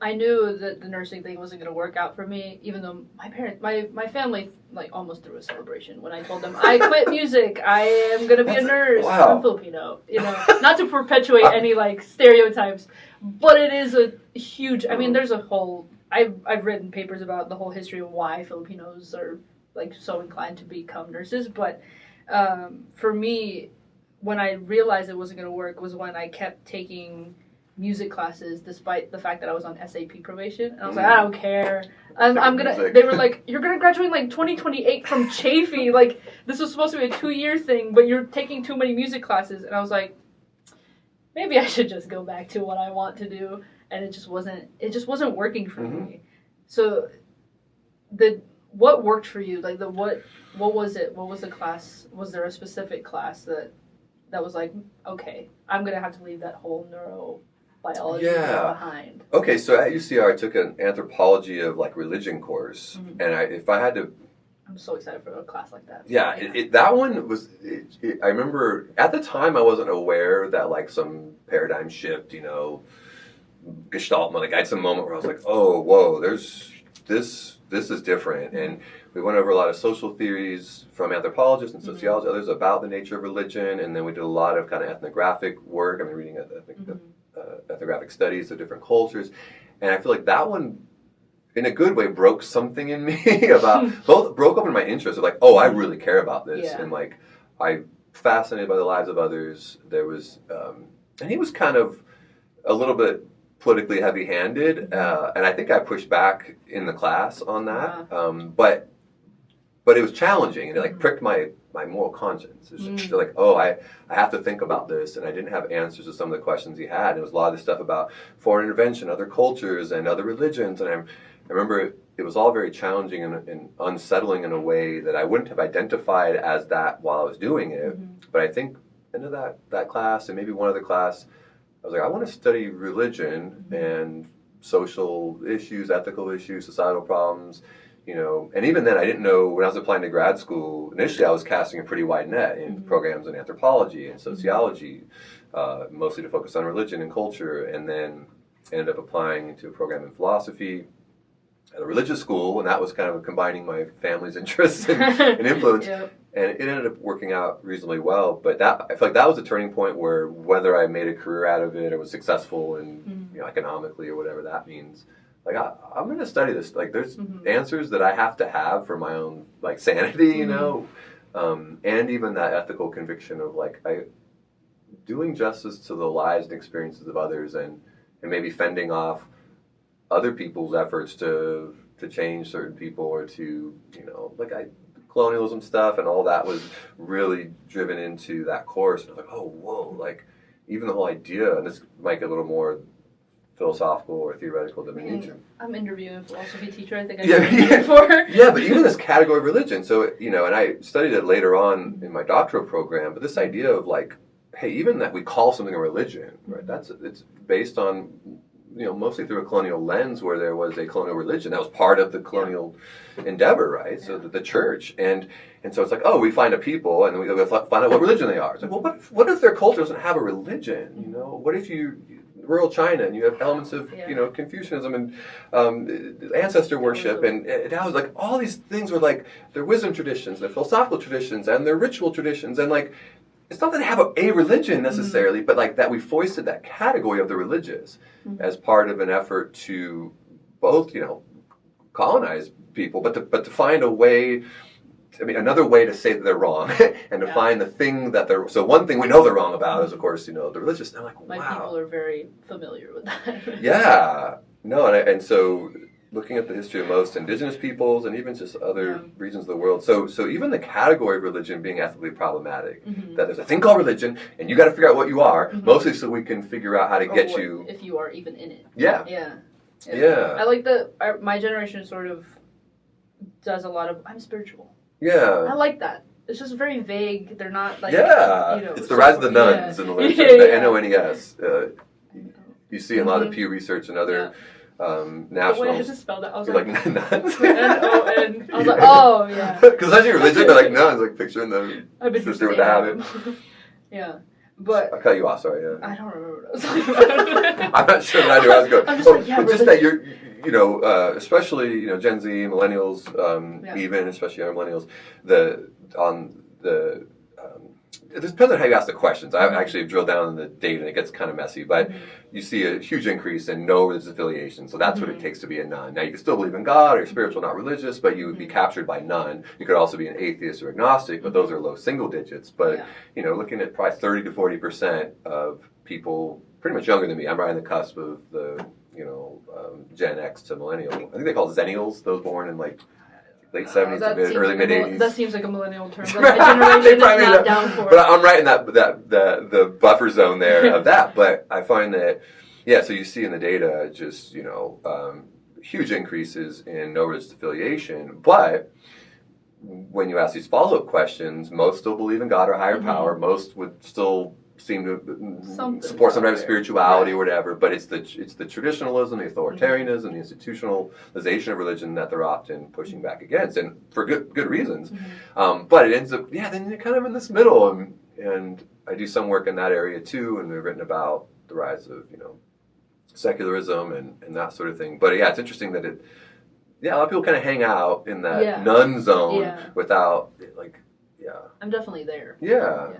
I knew that the nursing thing wasn't going to work out for me, even though my family like almost threw a celebration when I told them I quit music. I am going to be a nurse. Wow. I'm Filipino, you know, not to perpetuate any like stereotypes, but it is a huge. I mean, there's a whole. I've written papers about the whole history of why Filipinos are like so inclined to become nurses, but for me, when I realized it wasn't going to work was when I kept taking music classes despite the fact that I was on SAP probation, and I was like, I don't care. I'm gonna. They were like, you're gonna graduate in like 2028 from Chaffey. Like, this was supposed to be a 2-year thing, but you're taking too many music classes. And I was like, maybe I should just go back to what I want to do. And it just wasn't working for me. So what worked for you? Like what was it? What was the class? Was there a specific class that was like, okay, I'm gonna have to leave that whole neurobiology behind? Okay, so at UCR I took an anthropology of like religion course, and if I had to. I'm so excited for a class like that. Yeah, that one was. I remember at the time I wasn't aware that like some paradigm shift, you know, Gestalt. Like I had some moment where I was like, oh, whoa, there's this is different, and we went over a lot of social theories from anthropologists and sociologists, others about the nature of religion, and then we did a lot of kind of ethnographic work. I mean, reading ethnographic studies of different cultures, and I feel like that one, in a good way, broke something in me about broke open my interest of like, oh, I really care about this, and like I'm fascinated by the lives of others. There was, and he was kind of a little bit politically heavy-handed, and I think I pushed back in the class on that. But it was challenging, and it like pricked my moral conscience. It's just like, oh, I have to think about this, and I didn't have answers to some of the questions he had. And it was a lot of this stuff about foreign intervention, other cultures, and other religions, and I remember it was all very challenging and unsettling in a way that I wouldn't have identified as that while I was doing it. But I think into that class, and maybe one other class, I was like, I want to study religion and social issues, ethical issues, societal problems, you know. And even then, I didn't know, when I was applying to grad school, initially I was casting a pretty wide net in programs in anthropology and sociology, mostly to focus on religion and culture. And then ended up applying to a program in philosophy at a religious school, and that was kind of combining my family's interests and influence. Yep. And it ended up working out reasonably well. But I feel like that was a turning point where whether I made a career out of it or was successful in economically or whatever that means, like I'm going to study this. Like there's answers that I have to have for my own like sanity, you know, and even that ethical conviction of like doing justice to the lives and experiences of others, and maybe fending off other people's efforts to change certain people or to, colonialism stuff and all that was really driven into that course. And I was like, oh, whoa, like even the whole idea, and this might get a little more philosophical or theoretical than we need to. I'm interviewing a philosophy teacher, I think I said before. Yeah, but even this category of religion, so, and I studied it later on in my doctoral program, but this idea of like, hey, even that we call something a religion, right? It's based on, mostly through a colonial lens where there was a colonial religion that was part of the colonial endeavor, right? So the church, and so it's like, oh, we find a people and then we go find out what religion they are. It's like, well, what if their culture doesn't have a religion? What if rural China and you have elements of Confucianism and ancestor worship and I was like all these things were like their wisdom traditions, their philosophical traditions, and their ritual traditions, and like. It's not that they have a religion necessarily, but like that we foisted that category of the religious as part of an effort to both, colonize people, but to find a way, another way to say that they're wrong and to find the thing that they're. So one thing we know they're wrong about is, of course, the religious. They're like, wow. My people are very familiar with that. Yeah, no, and so. Looking at the history of most indigenous peoples and even just other regions of the world. So even the category of religion being ethically problematic, that there's a thing called religion and you got to figure out what you are, mostly so we can figure out how to get you. If you are even in it. Yeah. I like my generation sort of does a lot of, I'm spiritual. Yeah. I like that. It's just very vague. They're not like, it's the rise of the nuns in the literature, the NONES. You see in a lot of Pew Research and other nationals. Wait, I had to spell that. I was like nuns. N-O-N. I was like, oh yeah. Because that's your religion. They're like nuns, like picturing the sister with the habit. Yeah, but I'll cut you off. Sorry. Yeah. I don't remember what I was talking about. I'm not sure that I knew I was going. I'm just just that you're, especially Gen Z, millennials, even especially young millennials, it depends on how you ask the questions. I actually drilled down in the data and it gets kind of messy, but you see a huge increase in no religious affiliation. So that's what it takes to be a nun. Now you can still believe in God or you're spiritual, not religious, but you would be captured by none. You could also be an atheist or agnostic, but those are low single digits. But, looking at probably 30 to 40% of people pretty much younger than me, I'm right on the cusp of the, Gen X to millennial. I think they call it Zennials, those born in like late 70s to early mid 80s. That seems like a millennial term. Like my generation is not down for it. But I'm right in the buffer zone there of that. But I find that, so you see in the data just, huge increases in no religious affiliation. But when you ask these follow-up questions, most still believe in God or higher power. Most would still seem to support some type of spirituality or whatever, but it's the traditionalism, the authoritarianism, the institutionalization of religion that they're often pushing back against, and for good reasons. But it ends up, then you're kind of in this middle, and I do some work in that area too, and we've written about the rise of secularism and that sort of thing. But it's interesting that a lot of people kind of hang out in that nun zone without I'm definitely there. Yeah.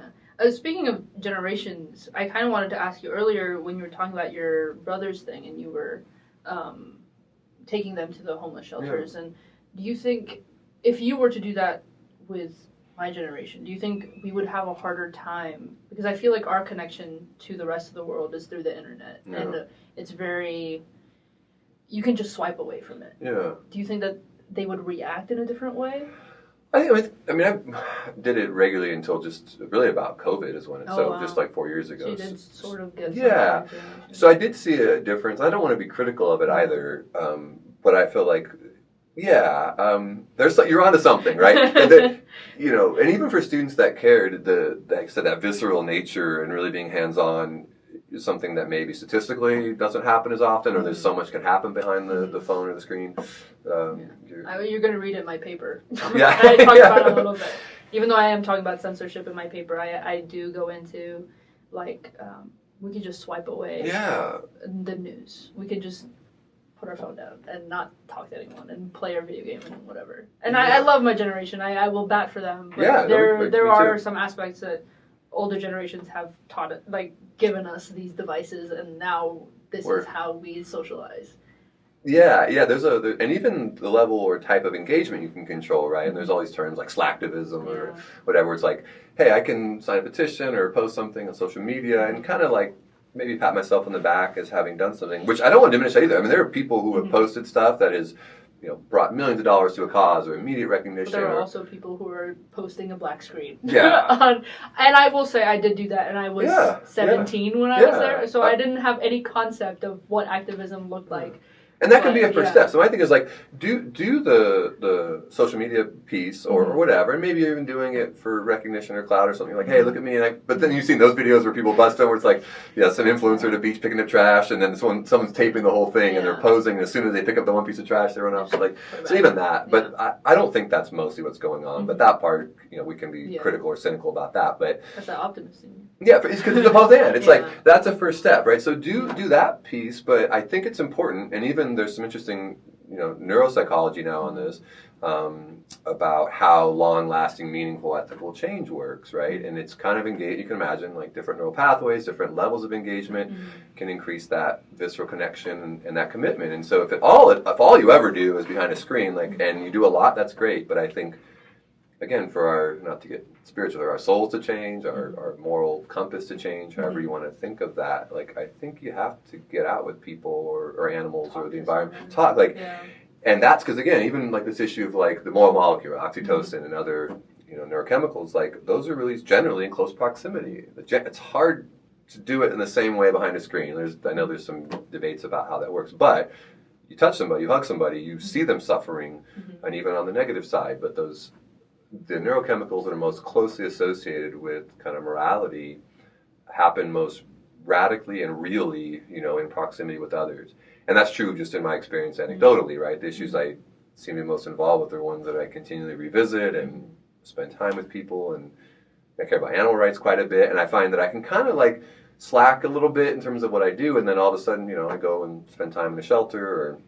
Speaking of generations, I kind of wanted to ask you earlier when you were talking about your brother's thing and you were taking them to the homeless shelters. And do you think if you were to do that with my generation, do you think we would have a harder time? Because I feel like our connection to the rest of the world is through the internet. Yeah. And it's very, you can just swipe away from it. Yeah. Do you think that they would react in a different way? I did it regularly until just really about COVID is when just like 4 years ago. So you did sort of get So I did see a difference. I don't want to be critical of it either, but I feel like, you're onto something, right? and even for students that cared, that visceral nature and really being hands-on is something that maybe statistically doesn't happen as often, or there's so much can happen behind the phone or the screen. You're going to read it in my paper. Yeah. I talk about it a little bit. Even though I am talking about censorship in my paper, I do go into we could just swipe away the news. We could just put our phone down and not talk to anyone and play our video game and whatever. And I love my generation. I will bat for them. But there are some aspects that older generations have taught it, like given us these devices, and now this is how we socialize. There's and even the level or type of engagement you can control, right? And there's all these terms like slacktivism or whatever. It's like, hey, I can sign a petition or post something on social media and kind of like maybe pat myself on the back as having done something, which I don't want to diminish that either. I mean, there are people who have posted stuff that has, brought millions of dollars to a cause or immediate recognition. But there are also people who are posting a black screen. Yeah. And I will say I did do that, and I was 17 when I was there, so I didn't have any concept of what activism looked like. And that can be a first step. So my thing is like, do the social media piece or whatever, and maybe you're even doing it for recognition or clout or something. Like, hey, look at me. But then you've seen those videos where people bust them, where it's like, some influencer at a beach picking up trash, and then someone's taping the whole thing, and they're posing. And as soon as they pick up the one piece of trash, they run off. So even that. But I don't think that's mostly what's going on. But that part, we can be critical or cynical about that. But that's an optimist in you. Yeah, it's because it's a both and. It's like, that's a first step, right? So do that piece, but I think it's important, and even there's some interesting, neuropsychology now on this, about how long-lasting, meaningful, ethical change works, right? And it's kind of engaged. You can imagine like different neural pathways, different levels of engagement can increase that visceral connection and that commitment. And so if all you ever do is behind a screen, and you do a lot, that's great. But I think, again, for our, not to get spiritual, our souls to change, our moral compass to change, however you want to think of that, I think you have to get out with people or animals or the environment, talk, and that's because, again, even this issue of the moral molecule, oxytocin and other, neurochemicals, those are released generally in close proximity. It's hard to do it in the same way behind a screen. I know there's some debates about how that works, but you touch somebody, you hug somebody, you see them suffering, and even on the negative side, but the neurochemicals that are most closely associated with kind of morality happen most radically and really, in proximity with others. And that's true just in my experience anecdotally, right? The issues I seem to be most involved with are ones that I continually revisit and spend time with people, and I care about animal rights quite a bit, and I find that I can kind of slack a little bit in terms of what I do, and then all of a sudden, I go and spend time in a shelter, or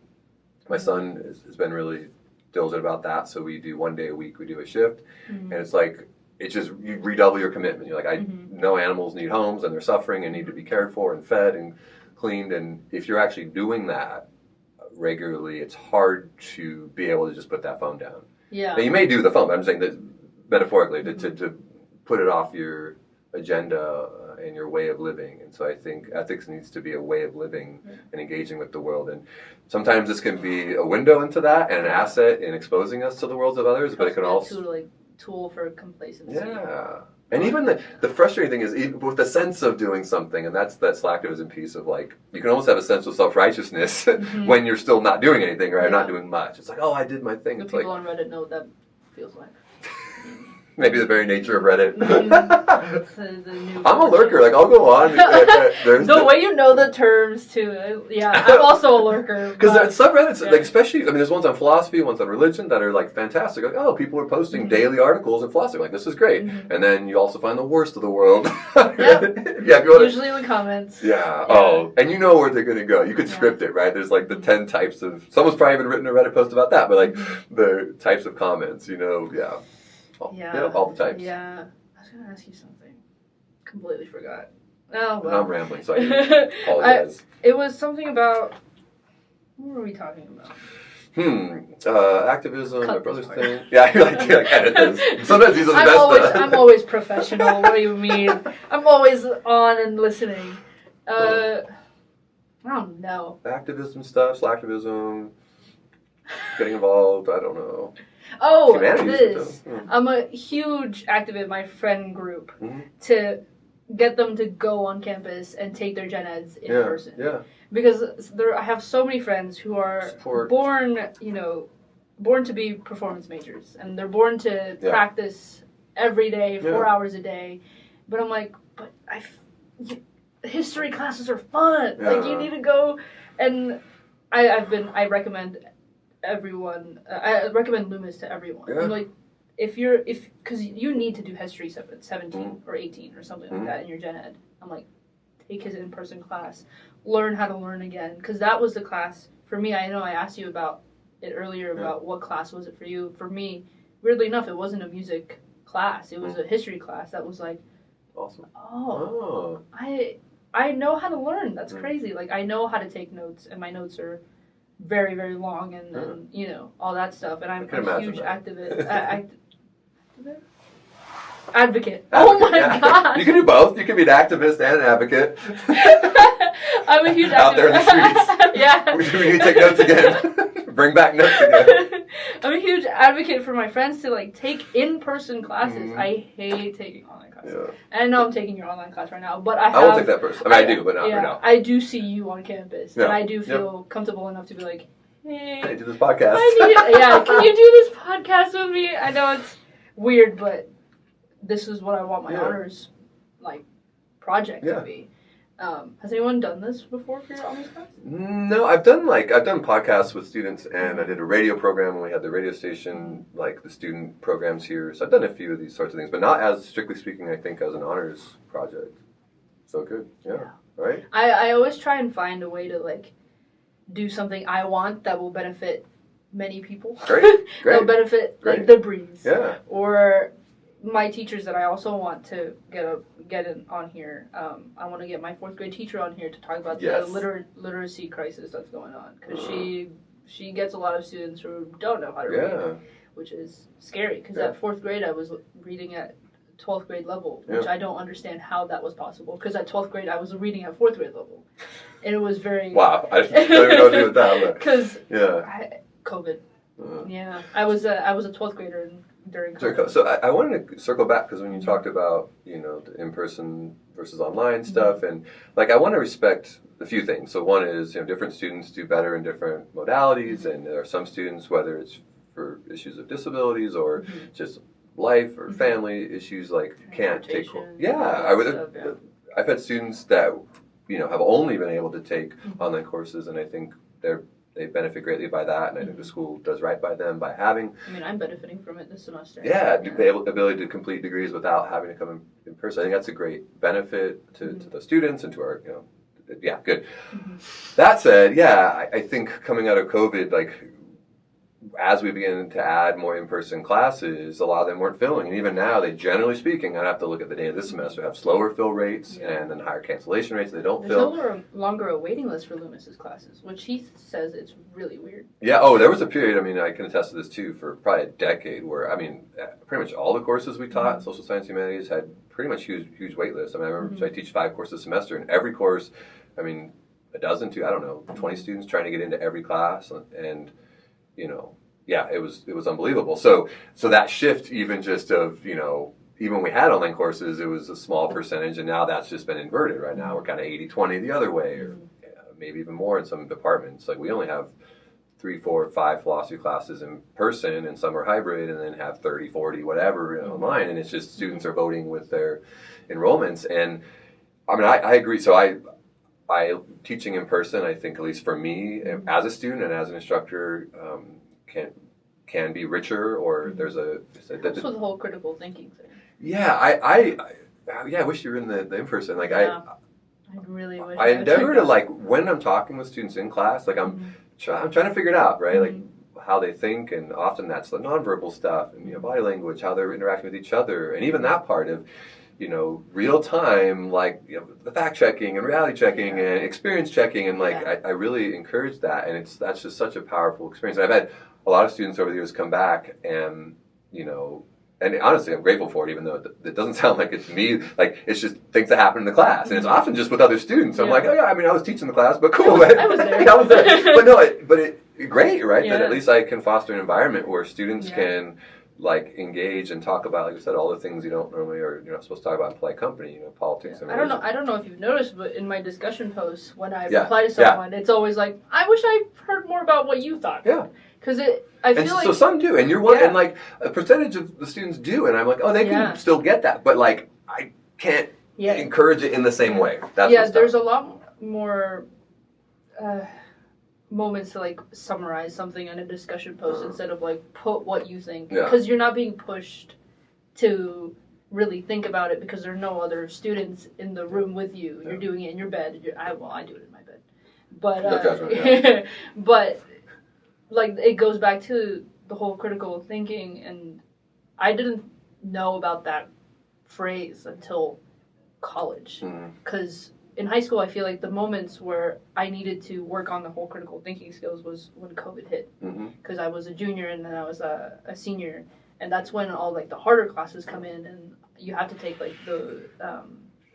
my son has been really diligent about that, so we do 1 day a week, we do a shift, and it's just, you redouble your commitment. You're like, I know animals need homes, and they're suffering, and need to be cared for, and fed, and cleaned, and if you're actually doing that regularly, it's hard to be able to just put that phone down. Yeah. Now, you may do the phone, but I'm saying that metaphorically, to put it off your agenda and your way of living. And so I think ethics needs to be a way of living and engaging with the world. And sometimes this can be a window into that and an asset in exposing us to the worlds of others, but it can also... tool for complacency. Yeah. And even the frustrating thing is, even with the sense of doing something, and that's that slacktivism piece of you can almost have a sense of self-righteousness when you're still not doing anything, right? Not doing much. It's I did my thing. The people on Reddit know what that feels like. Maybe the very nature of Reddit. The I'm a lurker. I'll go on. The way you know the terms too. Yeah, I'm also a lurker. Because subreddits, especially, there's ones on philosophy, ones on religion that are fantastic. People are posting daily articles in philosophy. This is great. And then you also find the worst of the world. Usually in the comments. Yeah. Oh, and you know where they're going to go. You could script it, right? There's the 10 types of. Someone's probably even written a Reddit post about that, but the types of comments, all the types. Yeah. I was going to ask you something. Completely forgot. Oh, well. I'm rambling, so I apologize. It was something about... What were we talking about? Activism, my brother's thing. Yeah, you're edit this. Sometimes these are the best. I'm always professional. What do you mean? I'm always on and listening. I don't know. Activism stuff, slacktivism, getting involved, I don't know. Oh, humanities. I'm a huge activist, my friend group, to get them to go on campus and take their gen eds in person. Yeah. Because I have so many friends who are born to be performance majors, and they're born to practice every day, 4 hours a day. But I'm but history classes are fun. You need to go, and I recommend everyone. I recommend Loomis to everyone. Yeah. Because you need to do history 17 or 18 or something like that in your gen ed. I'm take his in-person class, learn how to learn again. Because that was the class, for me, I know I asked you about it earlier about what class was it for you. For me, weirdly enough, it wasn't a music class. It was a history class that was like, awesome. Oh. I know how to learn. That's crazy. Like, I know how to take notes, and my notes are very, very long, and you know, all that stuff. And I'm a huge advocate. Oh my god! You can do both. You can be an activist and an advocate. I'm a huge out there in the streets. Yeah. We need to take notes again. Bring back notes again. I'm a huge advocate for my friends to like take in-person classes. I hate taking online classes. Yeah. And I know I'm taking your online class right now, but I won't take that person. I mean, I do, but not right now. I do see you on campus, and I do feel comfortable enough to be like, hey, can you do this podcast? Can you do this podcast with me? I know it's weird, but this is what I want my honors like project to be. Has anyone done this before for your honors class? No, I've done podcasts with students, and I did a radio program when we had the radio station, like the student programs here. So I've done a few of these sorts of things, but not as strictly speaking, I think, as an honors project. So good, right? I always try and find a way to like do something I want that will benefit many people. Great. That'll benefit like the breeze. Yeah. Or my teachers that I also want to get in on here. I want to get my 4th grade teacher on here to talk about the literacy crisis that's going on, because she gets a lot of students who don't know how to read, which is scary. Because at 4th grade I was reading at 12th grade level, which I don't understand how that was possible. Because at 12th grade I was reading at 4th grade level, and it was very I don't even know what to do with that. Because COVID. I was a 12th grader during COVID. So I wanted to circle back, because when you talked about, you know, the in-person versus online stuff, and like I want to respect a few things. So one is, you know, different students do better in different modalities, and there are some students, whether it's for issues of disabilities or just life or family issues, like can't take. I've had students that, you know, have only been able to take online courses, and I think they benefit greatly by that, and I think the school does right by them by having. I mean, I'm benefiting from it this semester. The ability to complete degrees without having to come in person. I think that's a great benefit to the students and to our, you know, good. That said, I think coming out of COVID, like, as we begin to add more in-person classes, a lot of them weren't filling. And even now, they, generally speaking, I'd have to look at the data this semester, have slower fill rates and then higher cancellation rates. They don't fill. There's no longer a waiting list for Loomis's classes, which he says it's really weird. Yeah, there was a period, I mean, I can attest to this too, for probably a decade where, I mean, pretty much all the courses we taught, social science, humanities, had pretty much huge wait lists. I mean, I remember I teach 5 courses a semester, and every course, I mean, a dozen to, 20 students trying to get into every class, and you know, it was unbelievable. So that shift, even just of, you know, even when we had online courses, it was a small percentage, and now that's just been inverted. Right now, we're kind of 80-20 the other way, or maybe even more in some departments. Like, we only have 3, 4, 5 philosophy classes in person, and some are hybrid, and then have 30, 40, whatever, online, and it's just students are voting with their enrollments. And I mean, I agree. So I teaching in person, I think, at least for me, as a student and as an instructor, can be richer, or there's that's the whole critical thinking thing. I wish you were in the in-person. Like, I really wish. I endeavor to, like, when I'm talking with students in class, like, I'm trying to figure it out, right? Like, how they think, and often that's the nonverbal stuff, and, you know, body language, how they're interacting with each other, and even that part of, you know, real time, like, you know, the fact checking and reality checking and experience checking, and like I really encourage that, and that's just such a powerful experience. And I've had a lot of students over the years come back, and, you know, and honestly, I'm grateful for it, even though it doesn't sound like it's me. Like, it's just things that happen in the class, and it's often just with other students. I'm like, I mean, I was teaching the class, but cool. I was there. I was there. But great, right? That at least I can foster an environment where students can, like, engage and talk about, like you said, all the things you don't normally, or you're not supposed to talk about in polite company, you know, politics. And I don't know if you've noticed, but in my discussion posts, when I reply to someone, it's always like, I wish I heard more about what you thought. Yeah. Because I feel like... So some do, and you're one, and, like, a percentage of the students do, and I'm like, they can still get that, but, like, I can't encourage it in the same way. That's there's a lot more moments to, like, summarize something in a discussion post instead of, like, put what you think. Because you're not being pushed to really think about it because there are no other students in the room with you. You're doing it in your bed. I do it in my bed. But, no judgment, but, like, it goes back to the whole critical thinking, and I didn't know about that phrase until college. Because in high school, I feel like the moments where I needed to work on the whole critical thinking skills was when COVID hit. Because I was a junior and then I was a senior. And that's when all, like, the harder classes come in, and you have to take, like, the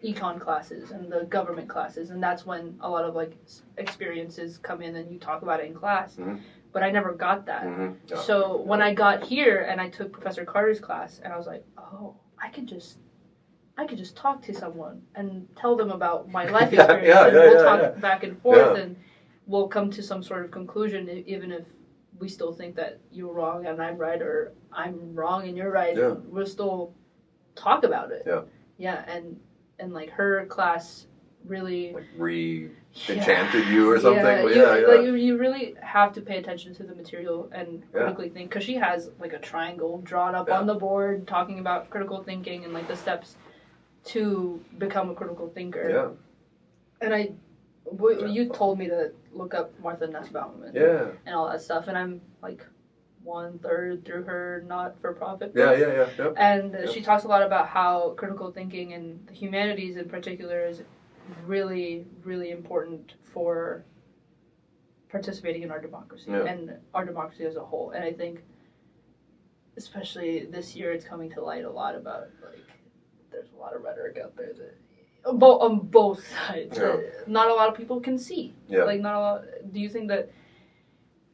econ classes and the government classes, and that's when a lot of, like, experiences come in and you talk about it in class. But I never got that. So when I got here and I took Professor Carter's class, and I was like, oh, I could just talk to someone and tell them about my life experience, and we'll talk back and forth, and we'll come to some sort of conclusion, even if we still think that you're wrong and I'm right, or I'm wrong and you're right. We'll still talk about it. And like her class really like re-enchanted you or something. Like you really have to pay attention to the material and critically think, because she has like a triangle drawn up on the board talking about critical thinking and like the steps to become a critical thinker. And you told me to look up Martha Nussbaum and all that stuff, and I'm like 1/3 through her not-for-profit book. And she talks a lot about how critical thinking and the humanities in particular is really, really important for participating in our democracy and our democracy as a whole. And I think, especially this year, it's coming to light a lot about, like, there's a lot of rhetoric out there that on both sides that not a lot of people can see. Like, not a lot. Do you think that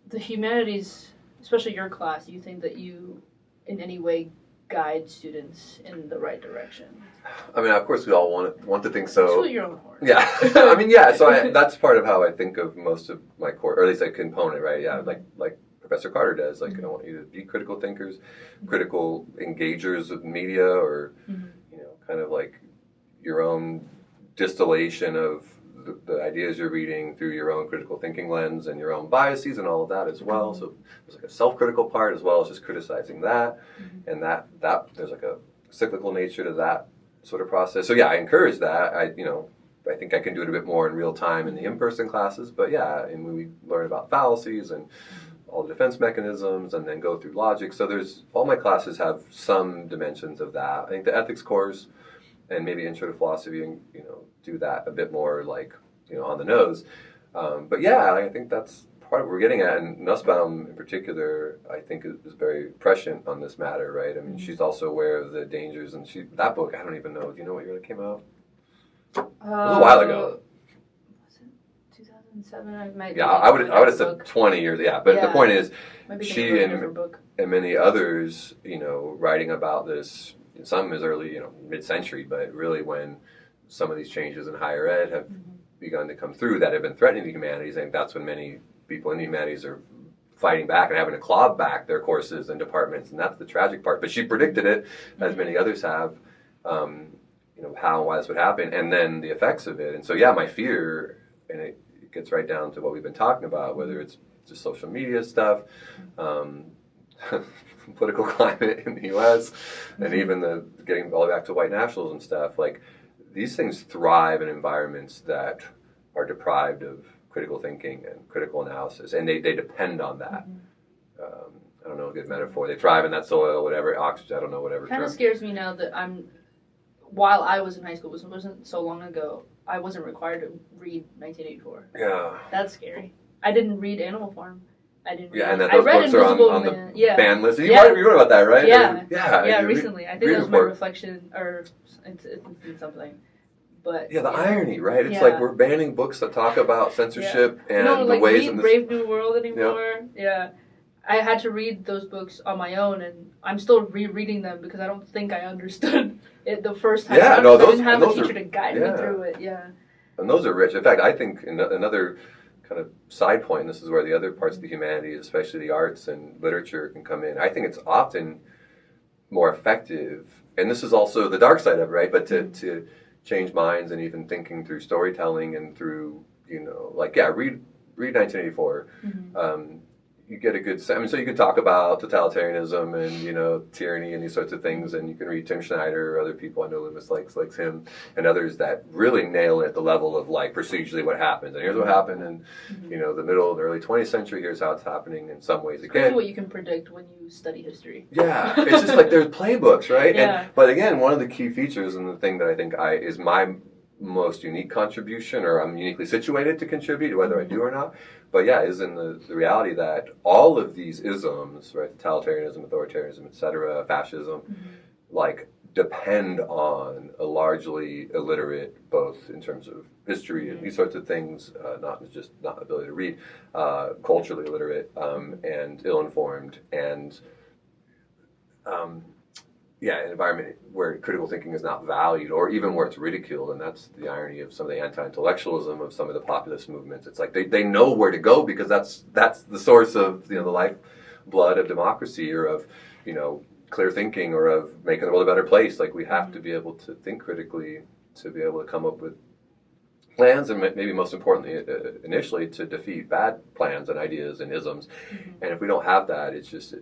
the humanities, especially your class, do you think that you in any way guide students in the right direction? I mean, of course, we all want to think so. Toot your own horn. I mean, so that's part of how I think of most of my course, or at least a component, right? Like Professor Carter does. Like, I want you to be critical thinkers, critical engagers with media, or kind of like your own distillation of the ideas you're reading through your own critical thinking lens and your own biases and all of that as well. So there's like a self-critical part as well as just criticizing that, and that there's like a cyclical nature to that sort of process. So I encourage that. I think I can do it a bit more in real time in the in-person classes, but and when we learn about fallacies and all the defense mechanisms and then go through logic. So all my classes have some dimensions of that. I think the ethics course and maybe intro to philosophy, do that a bit more like, on the nose. But I think that's part of what we're getting at. And Nussbaum in particular, I think is very prescient on this matter, right? I mean, she's also aware of the dangers, and that book, I don't even know. Do you know what year it came out? It was a while ago. Was it 2007? I would have said 20 years. But the point is, she and many others, writing about this, some as early, mid-century, but really when some of these changes in higher ed have begun to come through that have been threatening the humanities. I think that's when many people in the humanities are fighting back and having to claw back their courses and departments, and that's the tragic part. But she predicted it, as many others have, how and why this would happen, and then the effects of it. And so, my fear, and it gets right down to what we've been talking about, whether it's just social media stuff, political climate in the U.S., and even getting all the way back to white nationals and stuff, like, these things thrive in environments that are deprived of critical thinking and critical analysis, and they depend on that. I don't know a good metaphor. They thrive in that soil, whatever, oxygen, I don't know, whatever. Kind of scares me now that while I was in high school, it wasn't so long ago, I wasn't required to read 1984. Yeah. That's scary. I didn't read Animal Farm. I didn't read and then those books are on the ban list. You wrote about that, right? Yeah, recently. I think that was my reflection, or it's something. But the irony, right? It's like we're banning books that talk about censorship and the ways in this... Brave New World anymore. I had to read those books on my own, and I'm still rereading them because I don't think I understood it the first time. I didn't have a teacher to guide me through it. And those are rich. In fact, I think another kind of side point, and this is where the other parts of the humanities, especially the arts and literature, can come in. I think it's often more effective, and this is also the dark side of it, right? But to change minds and even thinking through storytelling and through, read 1984. you get a good sense. I mean, so you can talk about totalitarianism and, tyranny and these sorts of things, and you can read Tim Schneider or other people. I know Lewis likes him and others that really nail it at the level of like procedurally what happens. And here's what happened in, the middle and early 20th century. Here's how it's happening in some ways. Again, what you can predict when you study history. Yeah, it's just like there's playbooks, right? Yeah. But again, one of the key features and the thing that I think is my most unique contribution, or I'm uniquely situated to contribute, whether I do or not, but yeah, is in the reality that all of these isms, right, totalitarianism, authoritarianism, etc., fascism, like depend on a largely illiterate, both in terms of history and these sorts of things, not ability to read, culturally illiterate, and ill-informed, and an environment where critical thinking is not valued, or even where it's ridiculed. And that's the irony of some of the anti-intellectualism of some of the populist movements. It's like they know where to go because that's the source of the lifeblood of democracy, or of clear thinking, or of making the world a better place. Like, we have to be able to think critically to be able to come up with plans, and maybe most importantly, initially, to defeat bad plans and ideas and isms. And if we don't have that, it just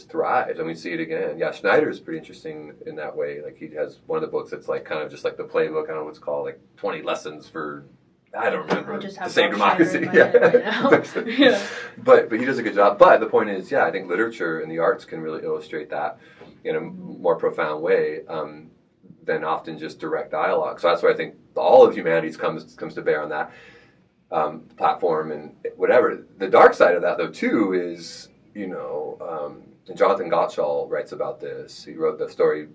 thrives, and we see it again. Yeah, Schneider is pretty interesting in that way. Like, he has one of the books that's like kind of just like the playbook. I don't know what it's called, like 20 lessons for, I don't remember, to save democracy. Yeah. But he does a good job. But the point is, I think literature and the arts can really illustrate that in a more profound way than often just direct dialogue. So that's why I think all of humanities comes to bear on that platform and whatever. The dark side of that, though, too, is, and Jonathan Gottschall writes about this. He wrote the story,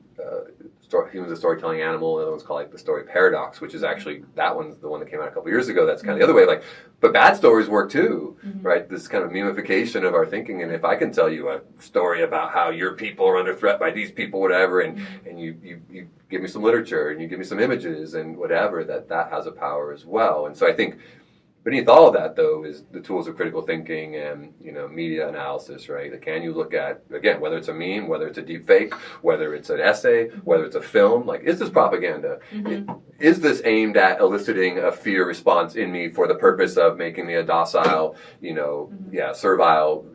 he was a storytelling animal. The other one's called the story paradox, which is actually, that one's the one that came out a couple years ago. That's kind of the other way. But bad stories work too, right? This kind of memification of our thinking. And if I can tell you a story about how your people are under threat by these people, whatever, and you give me some literature and you give me some images and whatever, that has a power as well. And so I think beneath all of that, though, is the tools of critical thinking and, media analysis, right? Like, can you look at, again, whether it's a meme, whether it's a deep fake, whether it's an essay, whether it's a film, like, is this propaganda? Is this aimed at eliciting a fear response in me for the purpose of making me a docile, servile,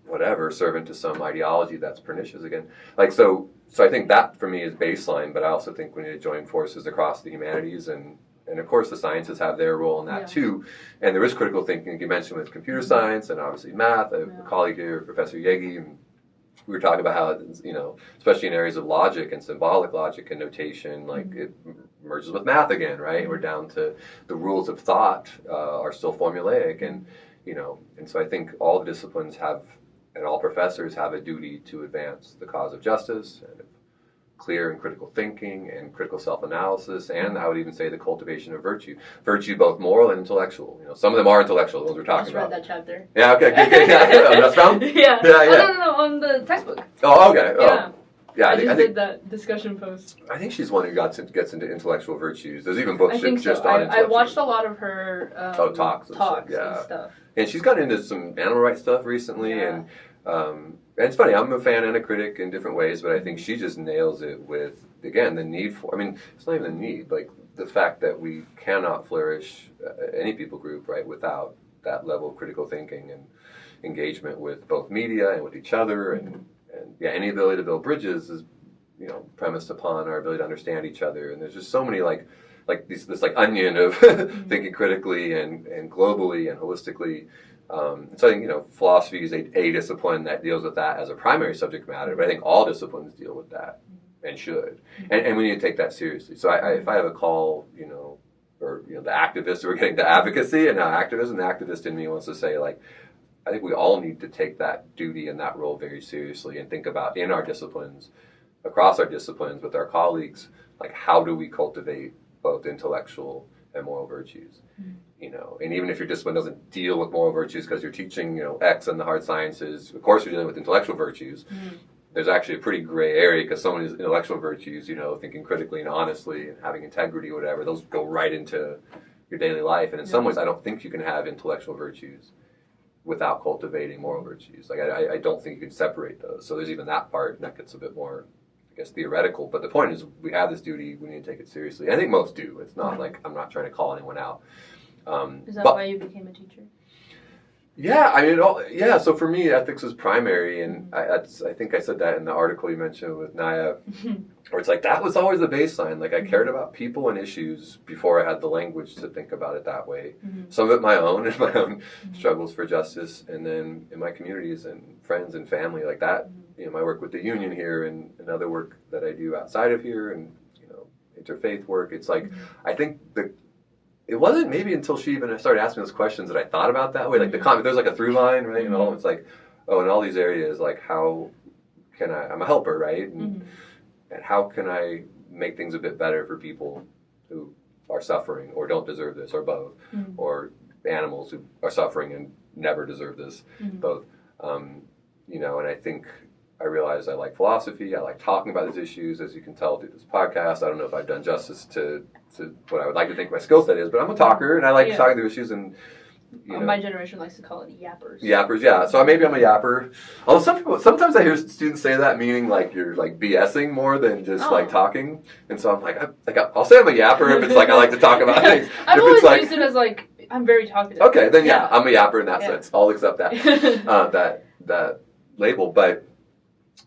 whatever, servant to some ideology that's pernicious again? Like, so I think that, for me, is baseline, but I also think we need to join forces across the humanities, and of course, the sciences have their role in that too. And there is critical thinking, you mentioned, with computer science and obviously math. I have a colleague here, Professor Yegi, and we were talking about how, especially in areas of logic and symbolic logic and notation, like it merges with math again, right? We're down to the rules of thought are still formulaic, and so I think all the disciplines have, and all professors have, a duty to advance the cause of justice, and clear and critical thinking and critical self-analysis, and I would even say the cultivation of virtue both moral and intellectual. Some of them are intellectual, the ones we're talking about. I just read that chapter. Yeah, okay, good. That's found? Yeah. Oh, no, on the textbook. Oh, okay. Yeah, I just did that discussion post. I think she's one who gets into intellectual virtues. There's even books just on intellectual. I watched a lot of her talks and stuff. And she's gotten into some animal rights stuff recently, and it's funny, I'm a fan and a critic in different ways, but I think she just nails it with, again, the need for, it's not even the need, like the fact that we cannot flourish, any people group, right, without that level of critical thinking and engagement with both media and with each other, and any ability to build bridges is, premised upon our ability to understand each other. And there's just so many this onion of thinking critically and globally and holistically. So I think, philosophy is a discipline that deals with that as a primary subject matter, but I think all disciplines deal with that and should. And we need to take that seriously. So if I have a call, or, the activists, we're getting to advocacy and now activism, the activist in me wants to say, I think we all need to take that duty and that role very seriously and think about, in our disciplines, across our disciplines, with our colleagues, how do we cultivate both intellectual and moral virtues? And even if your discipline doesn't deal with moral virtues because you're teaching, X in the hard sciences, of course you're dealing with intellectual virtues. There's actually a pretty gray area because some of these intellectual virtues, thinking critically and honestly and having integrity or whatever, those go right into your daily life. And in some ways, I don't think you can have intellectual virtues without cultivating moral virtues. I don't think you can separate those. So there's even that part, and that gets a bit more, I guess, theoretical. But the point is, we have this duty, we need to take it seriously. I think most do. It's not like I'm not trying to call anyone out. Is that why you became a teacher? Yeah, I mean, so for me, ethics is primary, and I think I said that in the article you mentioned with Naya, where it's like that was always the baseline. Like I cared about people and issues before I had the language to think about it that way. Some of it my own and my own struggles for justice, and then in my communities and friends and family like that. You know, my work with the union here and other work that I do outside of here, and interfaith work. It's like I think it wasn't maybe until she even started asking those questions that I thought about that way. Like there's like a through line, right? And all it's like, oh, in all these areas, like how can I'm a helper, right? And how can I make things a bit better for people who are suffering or don't deserve this, or both, or animals who are suffering and never deserve this, both. And I think I realized I like philosophy. I like talking about these issues, as you can tell through this podcast. I don't know if I've done justice to what I would like to think my skill set is, but I'm a talker and I like talking through issues. And my generation likes to call it yappers. Yappers, yeah. So maybe I'm a yapper. Although sometimes I hear students say that, meaning like you're like BSing more than just like talking. And so I'm like, I'll say I'm a yapper if it's like I like to talk about things. I've if always it's like, used it as like I'm very talkative. Okay, then I'm a yapper in that sense. I'll accept that that label. But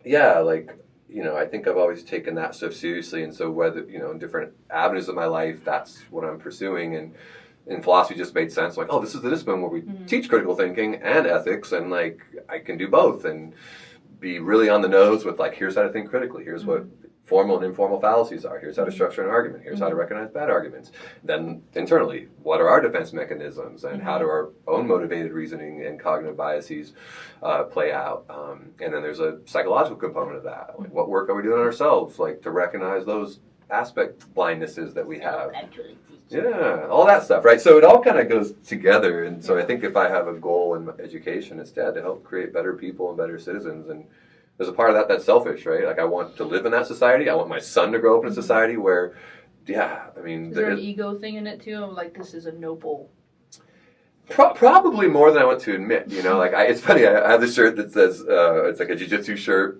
yeah, like. I think I've always taken that stuff seriously, and so whether, in different avenues of my life, that's what I'm pursuing, and philosophy just made sense. Like, oh, this is the discipline where we teach critical thinking and ethics, and like, I can do both, and be really on the nose with like, here's how to think critically, here's what formal and informal fallacies are, here's how to structure an argument, here's how to recognize bad arguments. Then internally, what are our defense mechanisms, and how do our own motivated reasoning and cognitive biases play out? And then there's a psychological component of that. Like, what work are we doing on ourselves, like to recognize those aspect blindnesses that we have? Yeah, all that stuff, right? So it all kind of goes together. And so I think if I have a goal in education, it's to help create better people and better citizens. And there's a part of that that's selfish, right? Like I want to live in that society. I want my son to grow up in a society where, is there an ego thing in it too? Of like, this is a noble. Probably more than I want to admit. Like it's funny. I have this shirt that says it's like a jiu-jitsu shirt,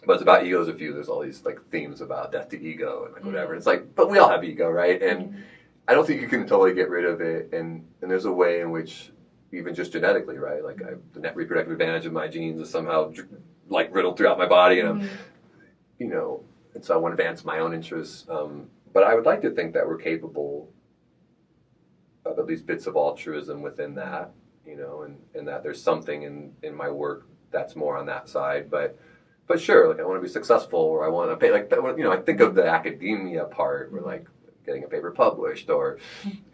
but it's about egos of few. There's all these like themes about death to ego and like whatever. It's like, but we all have ego, right? And I don't think you can totally get rid of it. And there's a way in which, even just genetically, right? Like the net reproductive advantage of my genes is somehow like riddled throughout my body, and and so I want to advance my own interests. But I would like to think that we're capable of at least bits of altruism within that, and that there's something in my work that's more on that side. But sure, like I want to be successful, or I want to pay, like, I think of the academia part, where like getting a paper published, or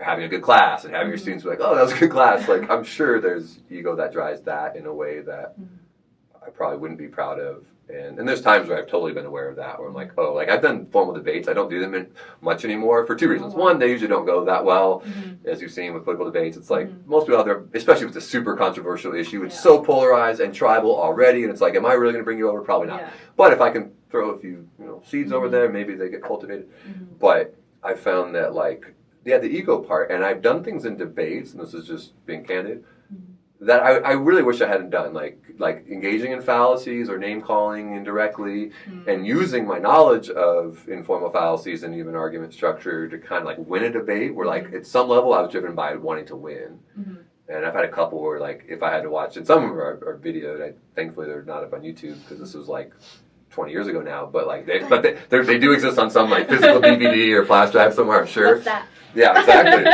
having a good class, and having your students be like, oh, that was a good class. Like I'm sure there's ego that drives that in a way that I probably wouldn't be proud of. And there's times where I've totally been aware of that, where I'm like, oh, like I've done formal debates. I don't do them much anymore for two reasons. One, they usually don't go that well, as you've seen with political debates. It's like most people out there, especially with a super controversial issue, it's so polarized and tribal already, and it's like, am I really going to bring you over? Probably not. But if I can throw a few seeds over there, maybe they get cultivated. But I found that the ego part, and I've done things in debates, and this is just being candid, that I really wish I hadn't done, like engaging in fallacies or name calling indirectly, and using my knowledge of informal fallacies and even argument structure to kind of like win a debate, where like at some level I was driven by wanting to win. And I've had a couple where like if I had to watch, and some of them are videoed, thankfully they're not up on YouTube because this was like 20 years ago now, but like they do exist on some like physical DVD or flash drive somewhere, I'm sure. What's that? Yeah, exactly.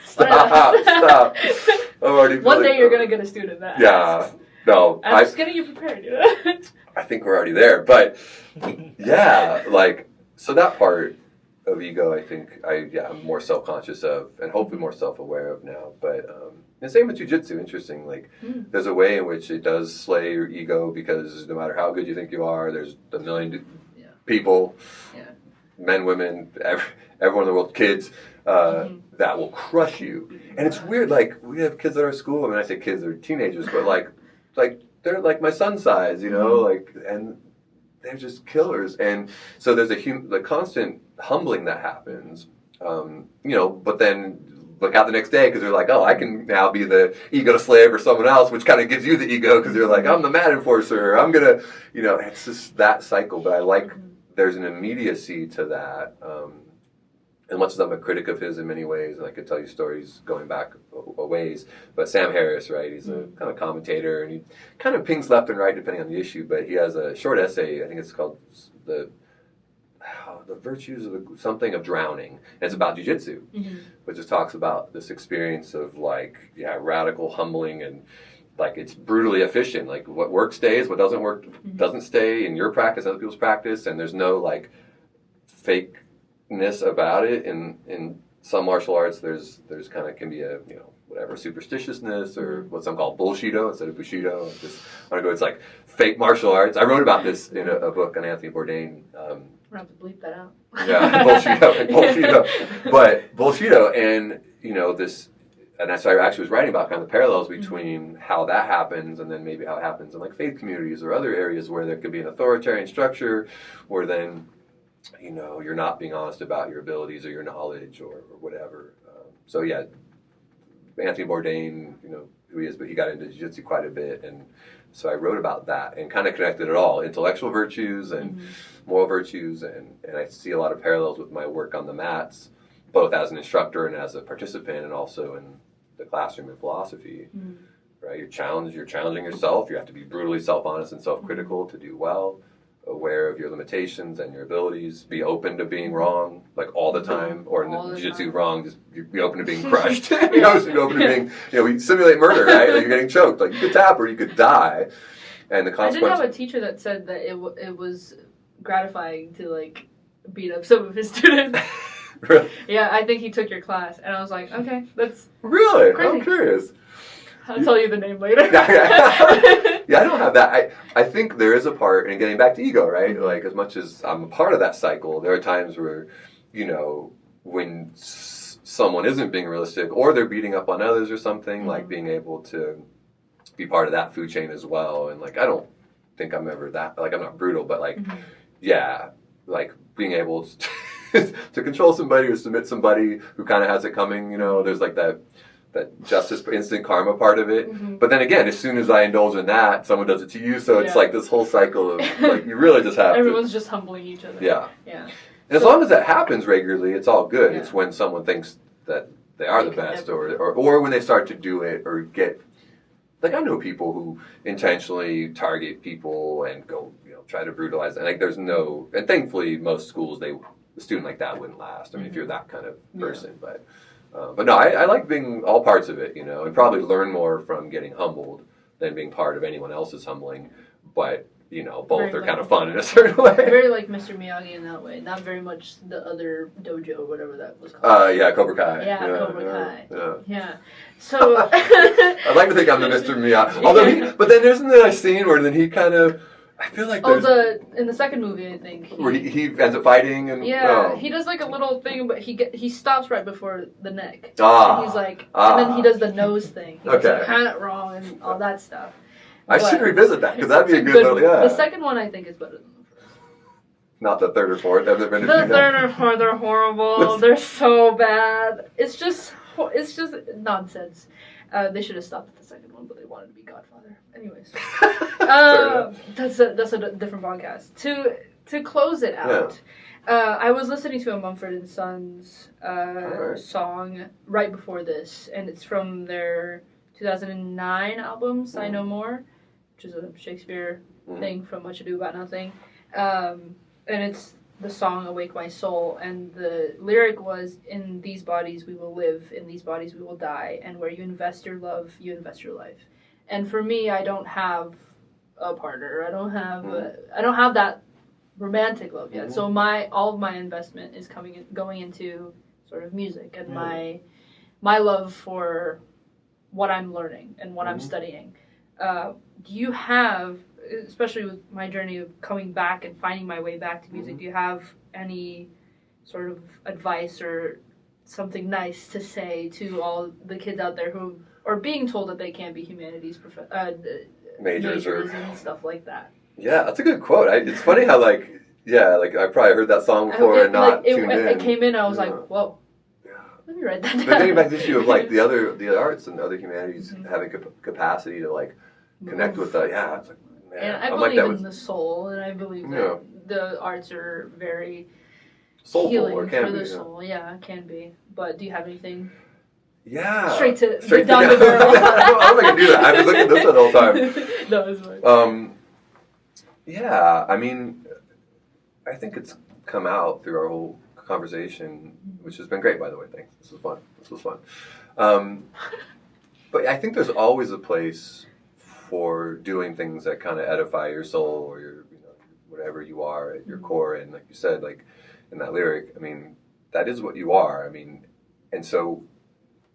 Stop. One day you're gonna get a student that. Yeah. No. I'm just getting you prepared. I think we're already there, but yeah, like so that part of ego, I think I'm more self-conscious of, and hopefully more self-aware of now. But and same with jiu-jitsu. Interesting. Like there's a way in which it does slay your ego, because no matter how good you think you are, there's a million people, men, women, everyone in the world, kids, that will crush you. And it's weird, like, we have kids at our school, I mean, I say kids, they're teenagers, but like they're like my son's size, like, and they're just killers. And so there's the constant humbling that happens, but then look out the next day, because they're like, oh, I can now be the ego slave or someone else, which kind of gives you the ego, because you're like, I'm the mad enforcer, I'm gonna, it's just that cycle. But I like, there's an immediacy to that, as much as I'm a critic of his in many ways, and I could tell you stories going back a ways, but Sam Harris, right, he's a kind of commentator, and he kind of pings left and right depending on the issue, but he has a short essay, I think it's called The Virtues of something of Drowning, and it's about jiu-jitsu, which just talks about this experience of like, radical humbling, and like it's brutally efficient, like what works stays, what doesn't work doesn't stay in your practice, other people's practice, and there's no like fakeness about it. In some martial arts, there's kind of can be a whatever superstitiousness or what some call bullshido instead of bushido. It's like fake martial arts. I wrote about this in a book on Anthony Bourdain. We're gonna have to bleep that out. Yeah, bullshido, but bullshido, and this. And that's why I actually was writing about kind of the parallels between how that happens and then maybe how it happens in like faith communities or other areas where there could be an authoritarian structure where then, you're not being honest about your abilities or your knowledge or whatever. So yeah, Anthony Bourdain, who he is, but he got into jiu-jitsu quite a bit. And so I wrote about that and kind of connected it all, intellectual virtues and moral virtues. And I see a lot of parallels with my work on the mats, both as an instructor and as a participant, and also in the classroom in philosophy, right? You're challenging yourself. You have to be brutally self-honest and self-critical to do well, aware of your limitations and your abilities, be open to being wrong, like all the time, or in the jiu-jitsu wrong, just be open to being crushed, be open to being, we simulate murder, right? Like you're getting choked, like you could tap or you could die, and the consequence. I did have a teacher that said that it was gratifying to like beat up some of his students. Really? Yeah, I think he took your class, and I was like, okay, that's really crazy. I'm curious. I'll tell you the name later. Yeah, I don't have that. I think there is a part, and getting back to ego, right? Like as much as I'm a part of that cycle, there are times where, when someone isn't being realistic or they're beating up on others or something, like being able to be part of that food chain as well. And like I don't think I'm ever that, like I'm not brutal, but like like being able to control somebody or submit somebody who kind of has it coming, there's like that justice, instant karma part of it. But then again, as soon as I indulge in that, someone does it to you. So it's like this whole cycle of like, you really just have Everyone's just humbling each other. Yeah. And as long as that happens regularly, it's all good. It's when someone thinks that they are the best or when they start to do it or get, like I know people who intentionally target people and go, try to brutalize them. Like there's no, and thankfully most schools, a student like that wouldn't last. I mean, if you're that kind of person, but no, I like being all parts of it, and probably learn more from getting humbled than being part of anyone else's humbling. But both are kind of fun in a certain way. Very like Mr. Miyagi in that way. Not very much the other dojo, whatever that was called. Cobra Kai. Yeah, Cobra Kai. Yeah. So I'd like to think I'm the Mr. Miyagi. Although, but then isn't there a scene where then he kind of. I feel like in the second movie, I think. Where he ends up fighting and... Yeah, he does like a little thing, but he stops right before the neck. And he's like... And then he does the nose thing. He okay. had it wrong and all that stuff. I should revisit that, because that'd be a good little... Yeah. The second one, I think, is better than the first. Not the third or fourth. Have there been the third or fourth are horrible. They're so bad. It's just nonsense. They should have stopped at the second one, but they wanted to be Godfather. Anyways, that's a different podcast. To close it out, I was listening to a Mumford & Sons song right before this, and it's from their 2009 album, Sigh No More, which is a Shakespeare thing from Much Ado About Nothing, and it's the song Awake My Soul, and the lyric was, in these bodies we will live, in these bodies we will die, and where you invest your love, you invest your life. And for me, I don't have a partner. I don't have that romantic love yet. So all of my investment is going into sort of music and my love for what I'm learning and what I'm studying. Do you have, especially with my journey of coming back and finding my way back to music, do you have any sort of advice or something nice to say to all the kids out there who are being told that they can't be humanities majors and stuff like that? Yeah, that's a good quote. It's funny how I probably heard that song before and not tuned in. It came in, I was like, whoa. Let me write that down. But thinking back to the issue of the other arts and other humanities having capacity to connect with that, it's like, man. And I believe in the soul, and I believe that the arts are very soulful, healing or can for be. the soul. Yeah, it can be. But do you have anything? Yeah. Straight to down the barrel. I don't know if I can do that. I've been looking at this the whole time. No, it's fine. Yeah, I mean, I think it's come out through our whole conversation, which has been great, by the way. Thanks. This was fun. But I think there's always a place for doing things that kind of edify your soul or your, whatever you are at your core. And like you said, like in that lyric, I mean, that is what you are. I mean, and so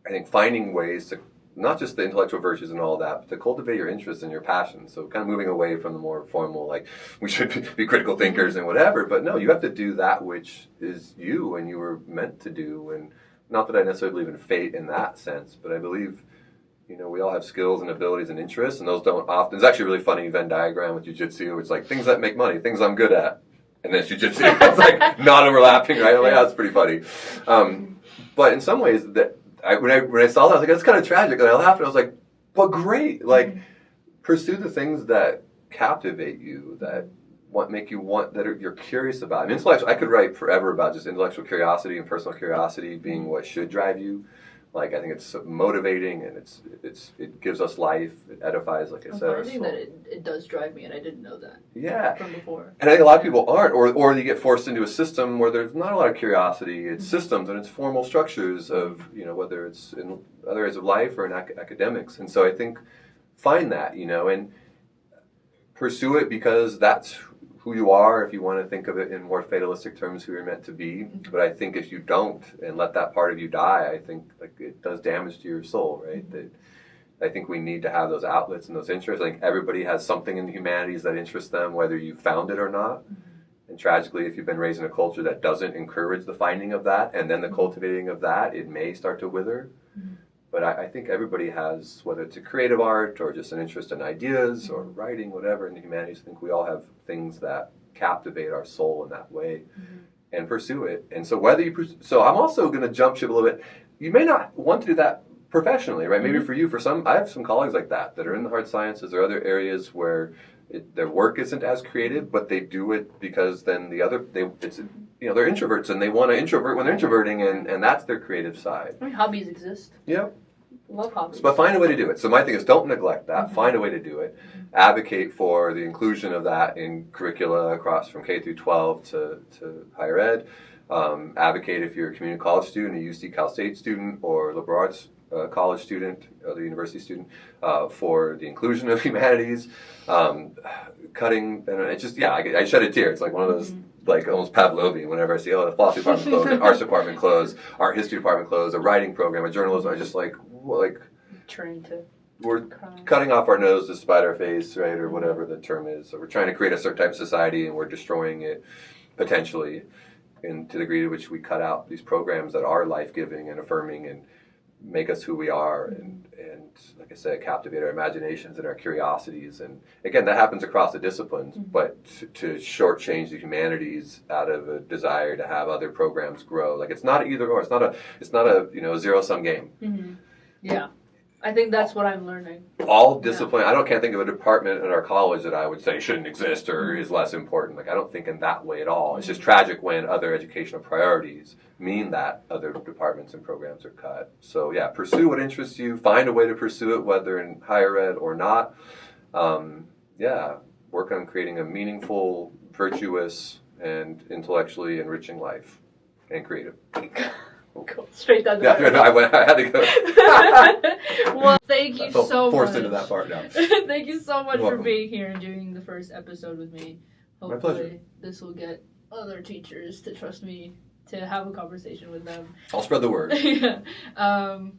I think finding ways to, not just the intellectual virtues and all that, but to cultivate your interests and your passions. So kind of moving away from the more formal, like we should be critical thinkers and whatever, but no, you have to do that which is you and you were meant to do. And not that I necessarily believe in fate in that sense, but I believe, we all have skills and abilities and interests, and those don't often. It's actually a really funny Venn diagram with jiu-jitsu. It's like things that make money, things I'm good at, and then jiu-jitsu. It's like not overlapping, right? I'm like, that's pretty funny. But in some ways, that when I saw that, I was like, that's kind of tragic. And I laughed, and I was like, but great. Like, pursue the things that captivate you, that make you want, that you're curious about. I mean, intellectual. I could write forever about just intellectual curiosity and personal curiosity being what should drive you. Like, I think it's motivating, and it gives us life. It edifies, like I said. I'm finding that it does drive me, and I didn't know that. Yeah. From before. And I think a lot of people aren't, or they get forced into a system where there's not a lot of curiosity. It's systems and it's formal structures of, whether it's in other areas of life or in academics. And so I think find that, and pursue it because that's who you are, if you want to think of it in more fatalistic terms, who you're meant to be. But I think if you don't and let that part of you die, I think it does damage to your soul, right? That I think we need to have those outlets and those interests. I think everybody has something in the humanities that interests them, whether you found it or not. And tragically, if you've been raised in a culture that doesn't encourage the finding of that and then the cultivating of that, it may start to wither. But I think everybody has, whether it's a creative art or just an interest in ideas or writing, whatever, in the humanities, I think we all have things that captivate our soul in that way and pursue it. And so so I'm also going to jump ship a little bit. You may not want to do that professionally, right? Maybe for you, I have some colleagues like that are in the hard sciences or other areas where their work isn't as creative, but they do it because then they're introverts and they want to introvert when they're introverting, and that's their creative side. I mean, hobbies exist. Yeah. Love hobbies. But find a way to do it. So my thing is, don't neglect that. Find a way to do it. Advocate for the inclusion of that in curricula across from K through 12 to higher ed. Advocate if you're a community college student, a UC Cal State student, or liberal arts college student, other university student, for the inclusion of humanities. Cutting, and it's just, I shed a tear. It's like one of those, like almost Pavlovian, whenever I see, the philosophy department closed, the arts department closed, art history department closed, a writing program, a journalism, I just we're cutting off our nose to spite our face, right, or whatever the term is. So we're trying to create a certain type of society, and we're destroying it potentially, and to the degree to which we cut out these programs that are life-giving and affirming and make us who we are, and like I said, captivate our imaginations and our curiosities. And again, that happens across the disciplines, but to shortchange the humanities out of a desire to have other programs grow, like it's not either or. It's not a zero-sum game. Yeah. I think that's what I'm learning. All discipline. I can't think of a department at our college that I would say shouldn't exist or is less important. Like, I don't think in that way at all. It's just tragic when other educational priorities mean that other departments and programs are cut. So yeah, pursue what interests you. Find a way to pursue it, whether in higher ed or not. Work on creating a meaningful, virtuous, and intellectually enriching life, and creative. Cool. Straight down the road. I had to go. Well, thank you so much. Forced into that part now. Thank you so much for being here and doing the first episode with me. Hopefully, my pleasure. This will get other teachers to trust me to have a conversation with them. I'll spread the word. Yeah. Well,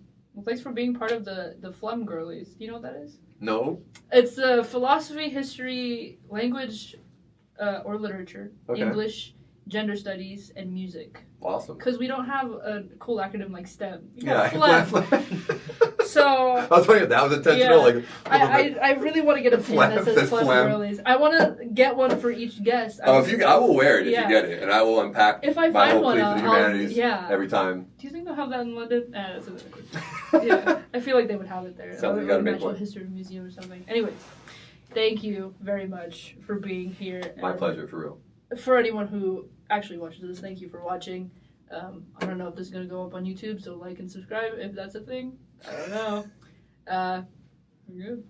thanks for being part of the Phlegm Girlies. Do you know what that is? No. It's philosophy, history, language, or literature, English, gender studies, and music. Awesome. Because we don't have a cool acronym like STEM. Phlegm. So I was wondering if that was intentional. Yeah. I really want to get a pin that says Phlegm Girlies. I want to get one for each guest. I will wear it if you get it, and I will unpack if I my find whole one, plea for the humanities every time. Do you think they'll have that in London? That's yeah, I feel like they would have it there. Sounds like you gotta make Natural one. History Museum or something. Anyways, thank you very much for being here. My pleasure, for real. for anyone who actually watches this, thank you for watching. I don't know if this is going to go up on YouTube, so like and subscribe if that's a thing. I don't know. We're good.